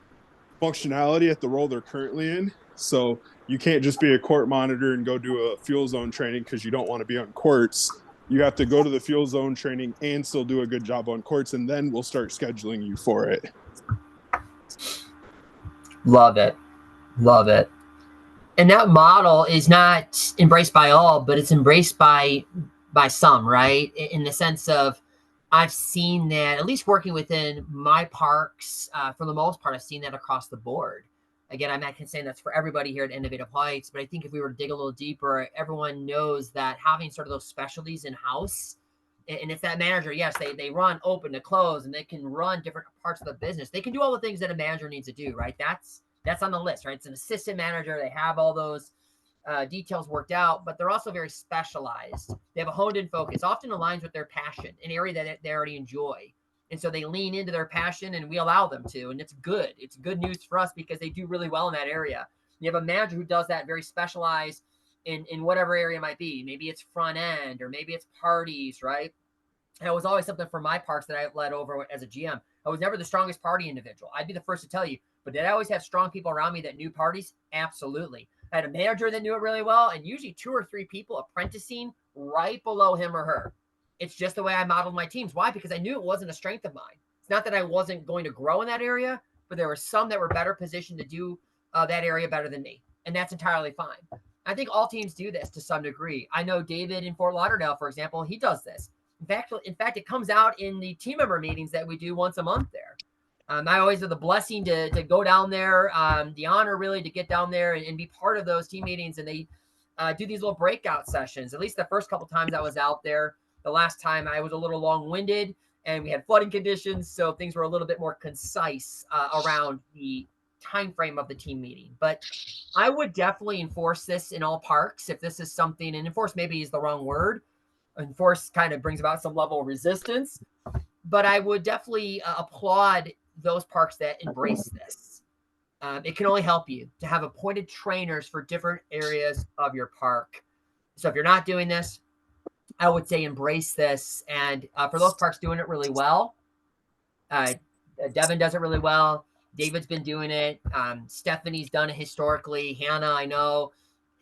functionality at the role they're currently in. So you can't just be a court monitor and go do a Fuel Zone training because you don't want to be on courts. You have to go to the Fuel Zone training and still do a good job on courts, and then we'll start scheduling you for it. Love it. Love it. And that model is not embraced by all, but it's embraced by some, right? In the sense of, I've seen that, at least working within my parks, for the most part, I've seen that across the board. Again, I'm not saying that's for everybody here at Innovative Heights, but I think if we were to dig a little deeper, everyone knows that having sort of those specialties in-house, and if that manager, yes, they run open to close, and they can run different parts of the business. They can do all the things that a manager needs to do, right? That's on the list, right? It's an assistant manager. They have all those details worked out, but they're also very specialized. They have a honed in focus, often aligns with their passion, an area that they already enjoy. And so they lean into their passion, and we allow them to, and it's good. It's good news for us because they do really well in that area. You have a manager who does that, very specialized in whatever area it might be. Maybe it's front end, or maybe it's parties, right? And it was always something for my parks that I led over as a GM. I was never the strongest party individual. I'd be the first to tell you, but did I always have strong people around me that knew parties? Absolutely. I had a manager that knew it really well, and usually 2 or 3 people apprenticing right below him or her. It's just the way I modeled my teams. Why? Because I knew it wasn't a strength of mine. It's not that I wasn't going to grow in that area, but there were some that were better positioned to do that area better than me, and that's entirely fine. I think all teams do this to some degree. I know David in Fort Lauderdale, for example, he does this. In fact, it comes out in the team member meetings that we do once a month there. I always have the blessing to go down there, the honor really to get down there and be part of those team meetings. And they do these little breakout sessions. At least the first couple times I was out there. The last time I was a little long-winded, and we had flooding conditions, so things were a little bit more concise around the time frame of the team meeting. But I would definitely enforce this in all parks if this is something, and enforce maybe is the wrong word. Enforce kind of brings about some level of resistance, but I would definitely applaud those parks that embrace this. It can only help you to have appointed trainers for different areas of your park. So if you're not doing this, I would say embrace this. And for those parks doing it really well, Devin does it really well. David's been doing it. Stephanie's done it historically. Hannah, I know,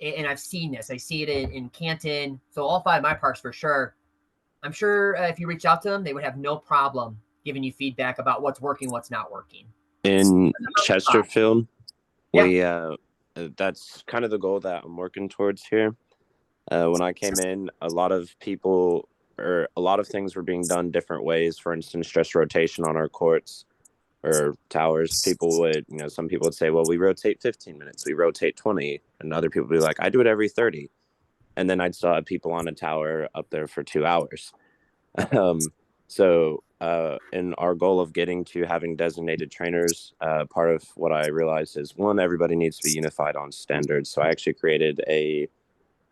and I've seen this. I see it in Canton. So all 5 of my parks for sure. I'm sure if you reach out to them, they would have no problem giving you feedback about what's working, what's not working. In Chesterfield, Yeah. that's kind of the goal that I'm working towards here. When I came in, a lot of things were being done different ways. For instance, stress rotation on our courts or towers. Some people would say, well, we rotate 15 minutes, we rotate 20. And other people would be like, I do it every 30. And then I'd still have people on a tower up there for 2 hours. In our goal of getting to having designated trainers, part of what I realized is, one, everybody needs to be unified on standards. So I actually created a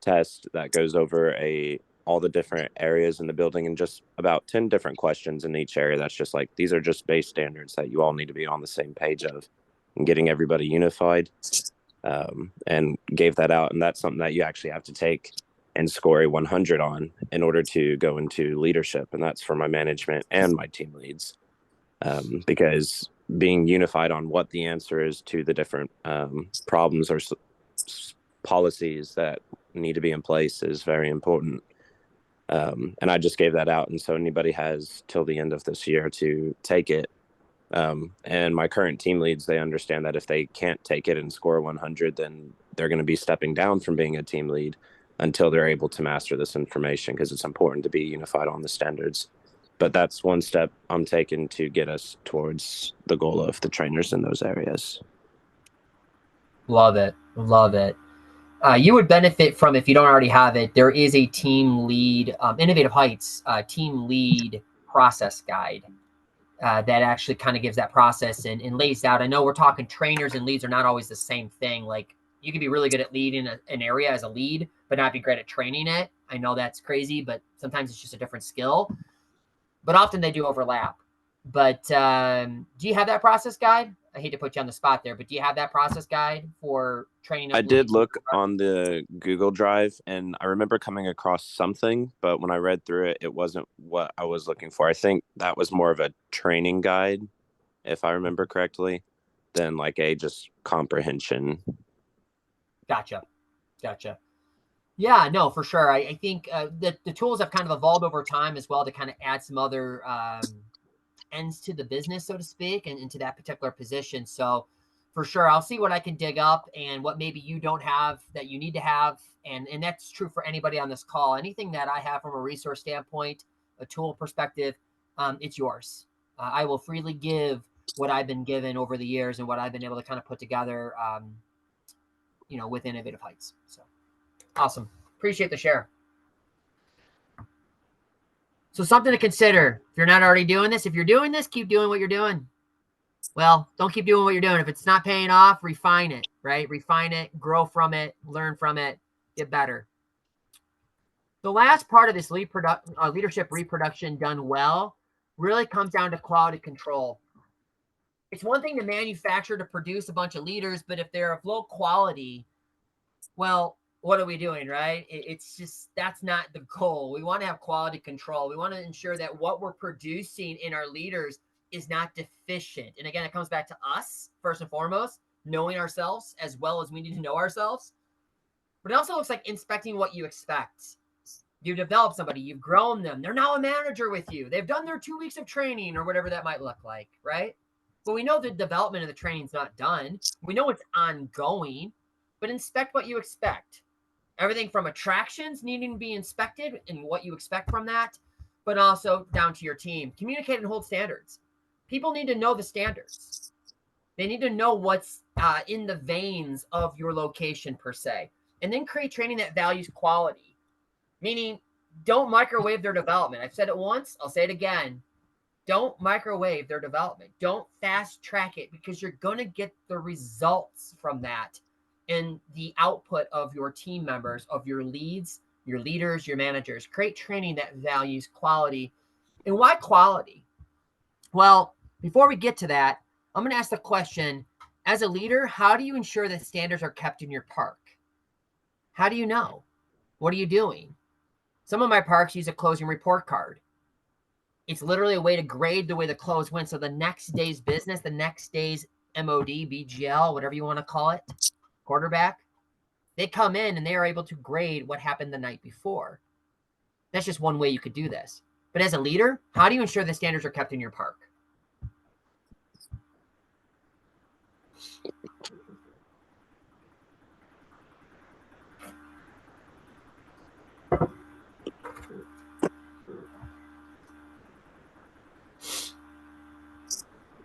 test that goes over all the different areas in the building and just about 10 different questions in each area. That's just like, these are just base standards that you all need to be on the same page of, and getting everybody unified, and gave that out. And that's something that you actually have to take and score a 100 on in order to go into leadership. And that's for my management and my team leads, because being unified on what the answer is to the different problems or policies that need to be in place is very important. And I just gave that out. And so anybody has till the end of this year to take it. And my current team leads, they understand that if they can't take it and score 100, then they're going to be stepping down from being a team lead until they're able to master this information, because it's important to be unified on the standards. But that's one step I'm taking to get us towards the goal of the trainers in those areas. Love it. Love it. You would benefit from, if you don't already have it, there is a team lead, Innovative Heights team lead process guide that actually kind of gives that process and lays out. I know we're talking trainers and leads are not always the same thing. Like, you can be really good at leading an area as a lead, but not be great at training it. I know that's crazy, but sometimes it's just a different skill. But often they do overlap. But do you have that process guide? I hate to put you on the spot there, but do you have that process guide for training? I did look on the Google Drive, and I remember coming across something, but when I read through it, it wasn't what I was looking for. I think that was more of a training guide, if I remember correctly, than like a just comprehension. Gotcha. Yeah, no, for sure. I think the tools have kind of evolved over time as well to kind of add some other ends to the business, so to speak, and into that particular position. So for sure, I'll see what I can dig up and what maybe you don't have that you need to have. And that's true for anybody on this call. Anything that I have from a resource standpoint, a tool perspective, it's yours. I will freely give what I've been given over the years and what I've been able to kind of put together, with Innovative Heights. So awesome. Appreciate the share. So something to consider if you're not already doing this. If you're doing this, keep doing what you're doing. Well, don't keep doing what you're doing. If it's not paying off, refine it, right? Refine it, grow from it, learn from it, get better. The last part of this leadership reproduction done well really comes down to quality control. It's one thing to manufacture, to produce a bunch of leaders, but if they're of low quality, well, what are we doing, right? It's just, that's not the goal. We want to have quality control. We want to ensure that what we're producing in our leaders is not deficient. And again, it comes back to us, first and foremost, knowing ourselves as well as we need to know ourselves. But it also looks like inspecting what you expect. You develop somebody, you've grown them. They're now a manager with you. They've done their 2 weeks of training or whatever that might look like, right? But we know the development of the training's not done. We know it's ongoing, but inspect what you expect. Everything from attractions needing to be inspected and what you expect from that, but also down to your team. Communicate and hold standards. People need to know the standards. They need to know what's in the veins of your location per se. And then create training that values quality. Meaning, don't microwave their development. I've said it once, I'll say it again. Don't microwave their development. Don't fast track it, because you're going to get the results from that and the output of your team members, of your leads, your leaders, your managers. Create training that values quality. And why quality? Well, before we get to that, I'm going to ask the question, as a leader, how do you ensure that standards are kept in your park? How do you know? What are you doing? Some of my parks use a closing report card. It's literally a way to grade the way the close went. So the next day's business, the next day's MOD, BGL, whatever you want to call it, quarterback. They come in and they are able to grade what happened the night before. That's just one way you could do this. But as a leader, how do you ensure the standards are kept in your park?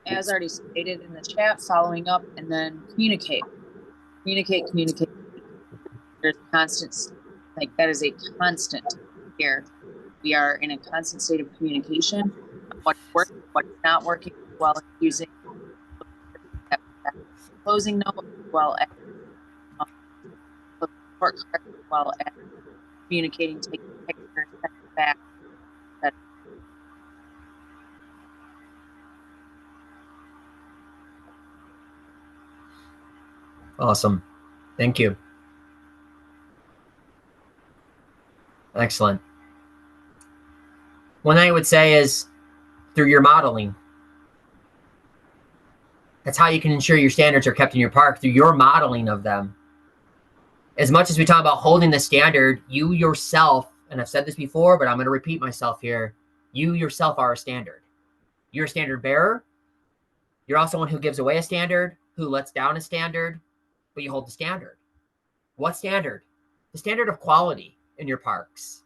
As already stated in the chat, following up and then communicate. Communicate. There's constant, like that is a constant here. We are in a constant state of communication. What's working, what's not working, while using closing note, while as report card, while as communicating, taking pictures, sending back. Awesome. Thank you. Excellent. One thing I would say is through your modeling. That's how you can ensure your standards are kept in your park, through your modeling of them. As much as we talk about holding the standard, you yourself, and I've said this before, but I'm going to repeat myself here, you yourself are a standard. You're a standard bearer. You're also one who gives away a standard, who lets down a standard, but you hold the standard. What standard? The standard of quality in your parks.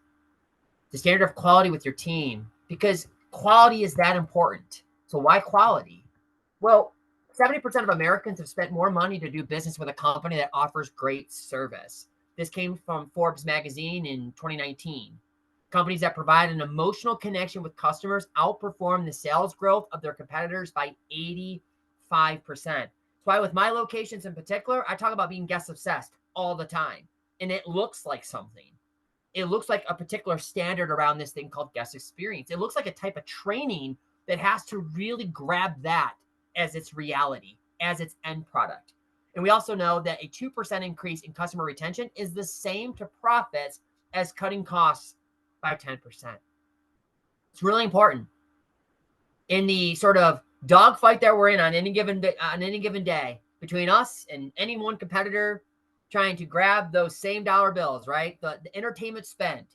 The standard of quality with your team, because quality is that important. So why quality? Well, 70% of Americans have spent more money to do business with a company that offers great service. This came from Forbes magazine in 2019. Companies that provide an emotional connection with customers outperform the sales growth of their competitors by 85%. That's why with my locations in particular, I talk about being guest obsessed all the time. And it looks like something. It looks like a particular standard around this thing called guest experience. It looks like a type of training that has to really grab that as its reality, as its end product. And we also know that a 2% increase in customer retention is the same to profits as cutting costs by 10%. It's really important. In the sort of dogfight that we're in on any given day between us and any one competitor trying to grab those same dollar bills, right? The entertainment spend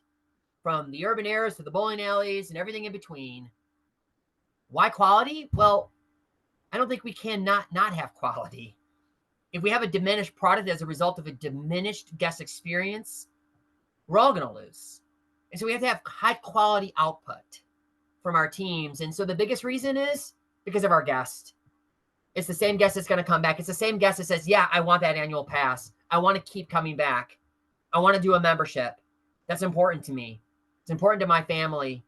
from the urban areas to the bowling alleys and everything in between. Why quality? Well, I don't think we can not have quality. If we have a diminished product as a result of a diminished guest experience, we're all going to lose. And so we have to have high quality output from our teams. And so the biggest reason is because of our guest. It's the same guest that's going to come back. It's the same guest that says, yeah, I want that annual pass. I want to keep coming back. I want to do a membership. That's important to me. It's important to my family.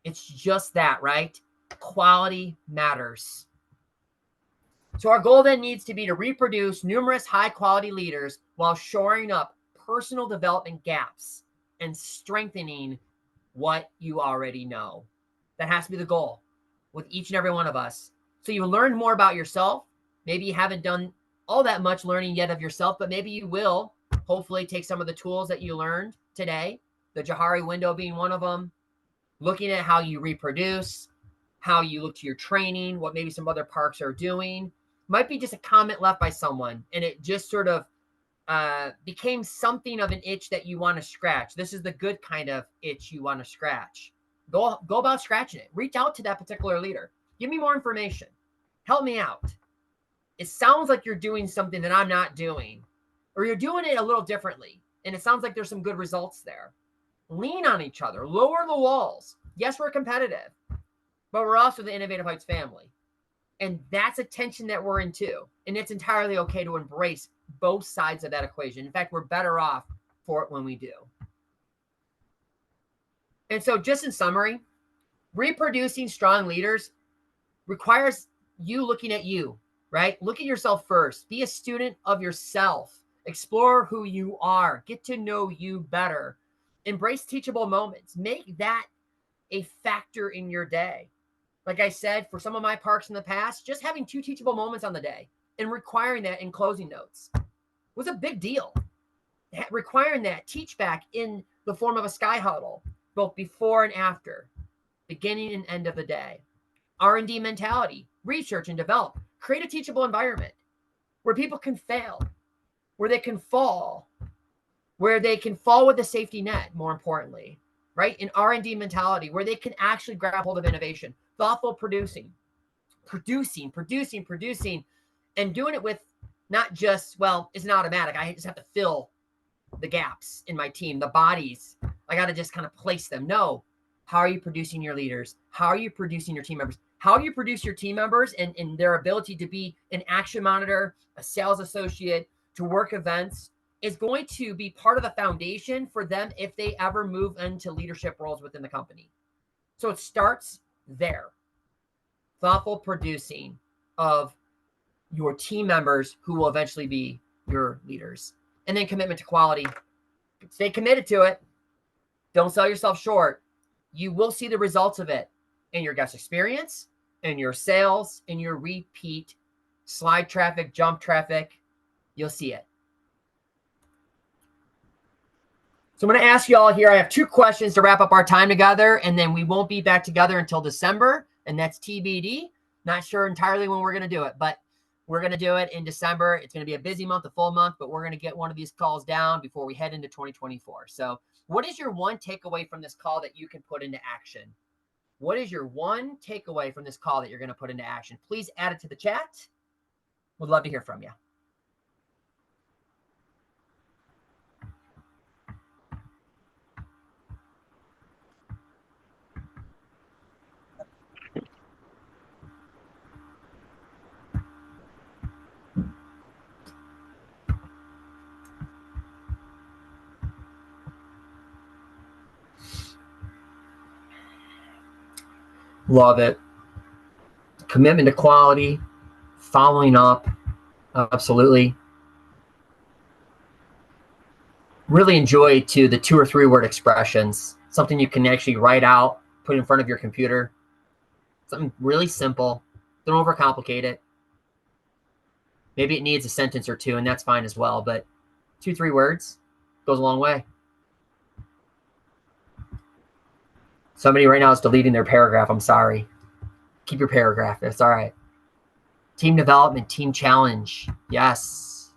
It's just that, right? Quality matters. So our goal then needs to be to reproduce numerous high quality leaders while shoring up personal development gaps and strengthening what you already know. That has to be the goal with each and every one of us. So you learn more about yourself. Maybe you haven't done all that much learning yet of yourself, but maybe you will hopefully take some of the tools that you learned today, the Johari window being one of them, looking at how you reproduce, how you look to your training, what maybe some other parks are doing. Might be just a comment left by someone, and it just sort of became something of an itch that you want to scratch. This is the good kind of itch you want to scratch. Go about scratching it. Reach out to that particular leader. Give me more information. Help me out. It sounds like you're doing something that I'm not doing, or you're doing it a little differently, and it sounds like there's some good results there. Lean on each other. Lower the walls. Yes, we're competitive, but we're also the Innovative Heights family. And that's a tension that we're in too. And it's entirely okay to embrace both sides of that equation. In fact, we're better off for it when we do. And so just in summary, reproducing strong leaders requires you looking at you, right? Look at yourself first. Be a student of yourself. Explore who you are. Get to know you better. Embrace teachable moments. Make that a factor in your day. Like I said, for some of my parks in the past, just having 2 teachable moments on the day and requiring that in closing notes was a big deal. Requiring that teach back in the form of a sky huddle, both before and after, beginning and end of the day. R&D mentality, research and develop, Create a teachable environment where people can fail, where they can fall, where they can fall with a safety net, more importantly, right? An R&D mentality where they can actually grab hold of innovation, thoughtful producing, and doing it with not just, well, it's not automatic. I just have to fill the gaps in my team, the bodies. I got to just kind of place them. No. How are you producing your leaders? How are you producing your team members? How you produce your team members and their ability to be an action monitor, a sales associate, to work events is going to be part of the foundation for them if they ever move into leadership roles within the company. So it starts there. Thoughtful producing of your team members who will eventually be your leaders. And then commitment to quality. Stay committed to it. Don't sell yourself short. You will see the results of it in your guest experience, in your sales, in your repeat slide traffic, jump traffic. You'll see it. So I'm going to ask you all here. I have 2 questions to wrap up our time together, and then we won't be back together until December, and that's TBD. Not sure entirely when we're going to do it, but we're going to do it in December. It's going to be a busy month, a full month, but we're going to get one of these calls down before we head into 2024. So what is your one takeaway from this call that you can put into action? What is your one takeaway from this call that you're going to put into action? Please add it to the chat. We'd love to hear from you. Love it. Commitment to quality, following up. Absolutely. Really enjoy too the 2 or 3 word expressions, something you can actually write out, put in front of your computer. Something really simple. Don't overcomplicate it. Maybe it needs a sentence or 2, and that's fine as well. But 2, 3 words goes a long way. Somebody right now is deleting their paragraph. I'm sorry. Keep your paragraph. It's all right. Team development, team challenge. Yes.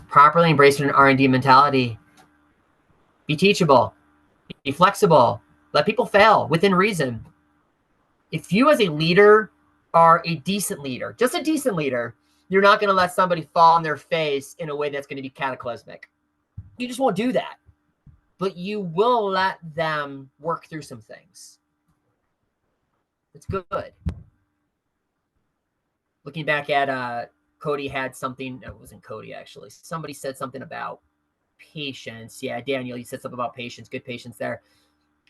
Properly embracing an R&D mentality. Be teachable. Be flexible. Let people fail within reason. If you as a leader are a decent leader, just a decent leader, you're not going to let somebody fall on their face in a way that's going to be cataclysmic. You just won't do that. But you will let them work through some things. It's good. Looking back at Cody had something. It wasn't Cody, actually. Somebody said something about patience. Yeah, Daniel, you said something about patience. Good patience there.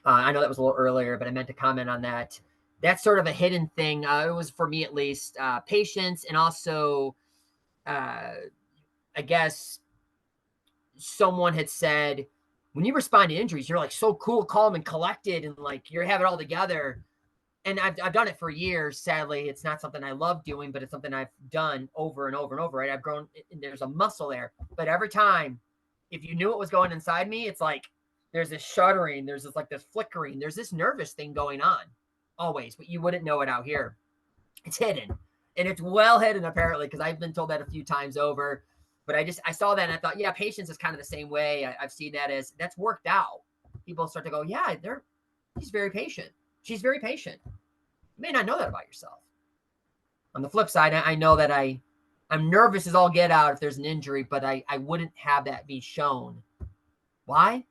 I know that was a little earlier, but I meant to comment on that. That's sort of a hidden thing. It was for me at least. Patience, and also, I guess someone had said, when you respond to injuries, you're like so cool, calm, and collected, and like you have it all together. And I've done it for years. Sadly, it's not something I love doing, but it's something I've done over and over and over. Right? I've grown. There's a muscle there. But every time, if you knew what was going inside me, it's like there's this shuddering. There's this like this flickering. There's this nervous thing going on, always. But you wouldn't know it out here. It's hidden, and it's well hidden apparently, because I've been told that a few times over. But I saw that and I thought, yeah, patience is kind of the same way. I've seen that as that's worked out. People start to go, yeah, he's very patient. She's very patient. You may not know that about yourself. On the flip side, I know that I'm nervous as all get out if there's an injury, but I wouldn't have that be shown. Why?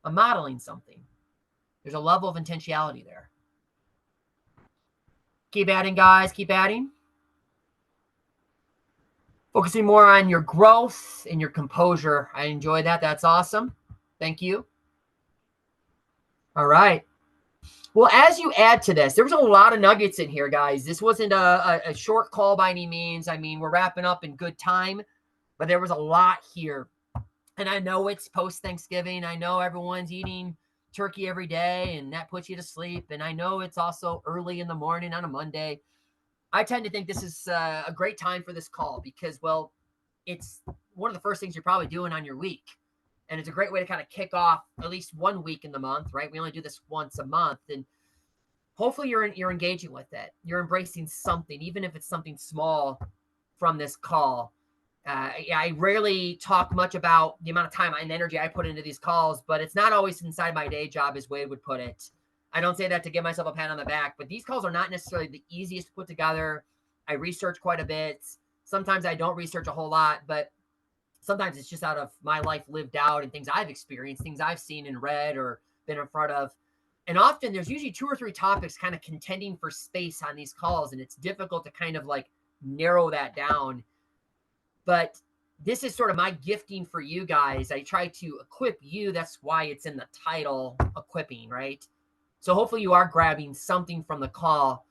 I'm modeling something. There's a level of intentionality there. Keep adding, guys. Keep adding. Focusing more on your growth and your composure. I enjoy that. That's awesome. Thank you. All right. Well, as you add to this, there was a lot of nuggets in here, guys. This wasn't a short call by any means. I mean, we're wrapping up in good time, but there was a lot here. And I know it's post-Thanksgiving. I know everyone's eating turkey every day, and that puts you to sleep. And I know it's also early in the morning on a Monday. I tend to think this is a great time for this call because, well, it's one of the first things you're probably doing on your week. And it's a great way to kind of kick off at least 1 week in the month, right? We only do this once a month. And hopefully you're engaging with it. You're embracing something, even if it's something small from this call. I rarely talk much about the amount of time and energy I put into these calls, but it's not always inside my day job, as Wade would put it. I don't say that to give myself a pat on the back, but these calls are not necessarily the easiest to put together. I research quite a bit. Sometimes I don't research a whole lot, but sometimes it's just out of my life lived out and things I've experienced, things I've seen and read or been in front of. And often there's usually 2 or 3 topics kind of contending for space on these calls, and it's difficult to kind of like narrow that down. But this is sort of my gifting for you guys. I try to equip you. That's why it's in the title, equipping, right? So hopefully you are grabbing something from the call,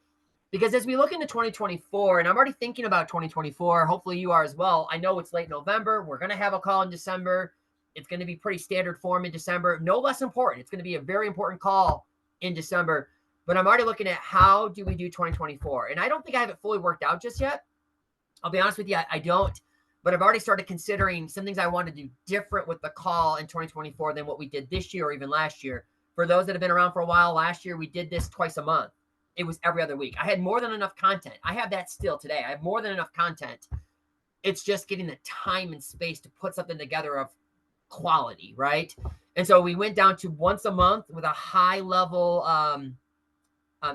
because as we look into 2024, and I'm already thinking about 2024, hopefully you are as well. I know it's late November. We're going to have a call in December. It's going to be pretty standard form in December. No less important. It's going to be a very important call in December. But I'm already looking at how do we do 2024. And I don't think I have it fully worked out just yet. I'll be honest with you, I don't. But I've already started considering some things I want to do different with the call in 2024 than what we did this year or even last year. For those that have been around for a while, last year we did this twice a month. It was every other week. I had more than enough content. I have that still today. I have more than enough content. It's just getting the time and space to put something together of quality, right? And so we went down to once a month with a high level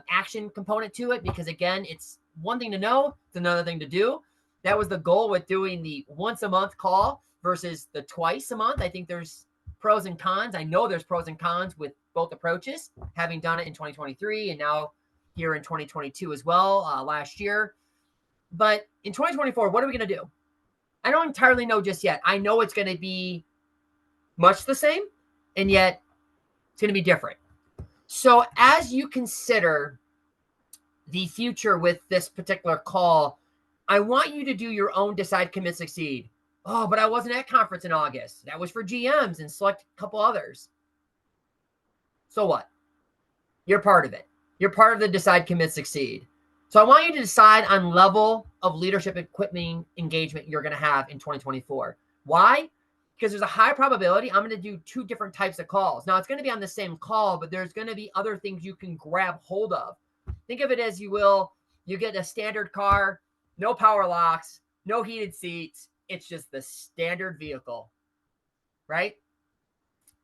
action component to it, because again, it's one thing to know, it's another thing to do. That was the goal with doing the once a month call versus the twice a month. I think there's pros and cons. I know there's pros and cons with both approaches, having done it in 2023 and now here in 2022 as well, last year. But in 2024, what are we going to do? I don't entirely know just yet. I know it's going to be much the same, and yet it's going to be different. So as you consider the future with this particular call, I want you to do your own decide, commit, succeed. Oh, but I wasn't at conference in August. That was for GMs and select a couple others. So what? You're part of it. You're part of the decide, commit, succeed. So I want you to decide on level of leadership equipping engagement you're going to have in 2024. Why? Because there's a high probability I'm going to do 2 different types of calls. Now, it's going to be on the same call, but there's going to be other things you can grab hold of. Think of it as you will. You get a standard car, no power locks, no heated seats. It's just the standard vehicle, right?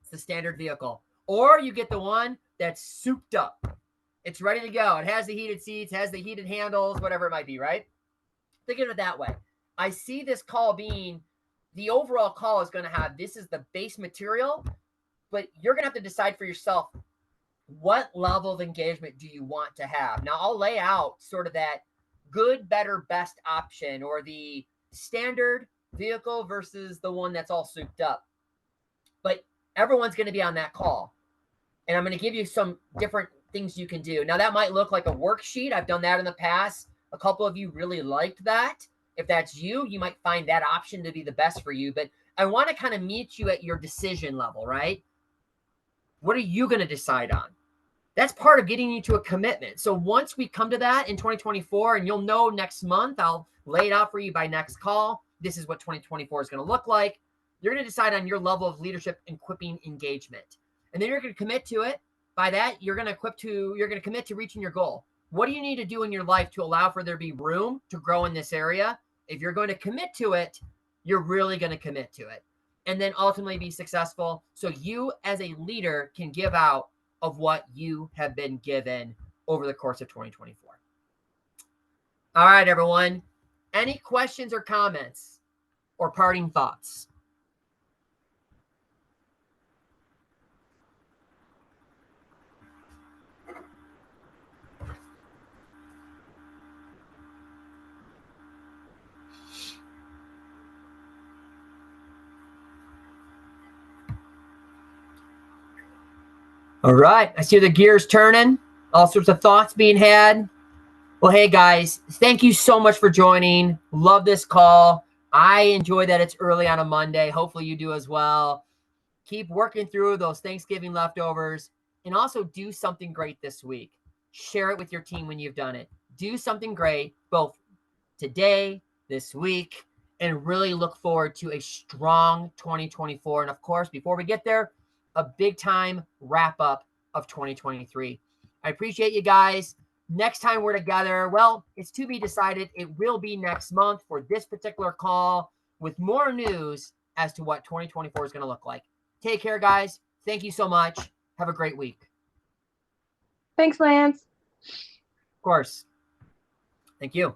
It's the standard vehicle. Or you get the one that's souped up. It's ready to go. It has the heated seats, has the heated handles, whatever it might be, right? Think of it that way. I see this call being, the overall call is going to have, this is the base material, but you're going to have to decide for yourself, what level of engagement do you want to have? Now, I'll lay out sort of that good, better, best option, or the standard vehicle versus the one that's all souped up. But everyone's going to be on that call. And I'm going to give you some different things you can do. Now, that might look like a worksheet. I've done that in the past. A couple of you really liked that. If that's you, you might find that option to be the best for you. But I want to kind of meet you at your decision level, right? What are you going to decide on? That's part of getting you to a commitment. So once we come to that in 2024, and you'll know next month, I'll lay it out for you by next call. This is what 2024 is going to look like. You're going to decide on your level of leadership and equipping engagement. And then you're going to commit to it. By that, you're going to commit to reaching your goal. What do you need to do in your life to allow for there to be room to grow in this area? If you're going to commit to it, you're really going to commit to it. And then ultimately be successful, so you as a leader can give out of what you have been given over the course of 2024. All right, everyone. Any questions or comments or parting thoughts? All right. I see the gears turning. All sorts of thoughts being had. Well, hey, guys, thank you so much for joining. Love this call. I enjoy that it's early on a Monday. Hopefully you do as well. Keep working through those Thanksgiving leftovers, and also do something great this week. Share it with your team when you've done it. Do something great both today, this week, and really look forward to a strong 2024. And of course, before we get there, a big time wrap up of 2023. I appreciate you guys. Next time we're together, well, it's to be decided. It will be next month for this particular call with more news as to what 2024 is going to look like. Take care, guys. Thank you so much. Have a great week. Thanks, Lance. Of course. Thank you.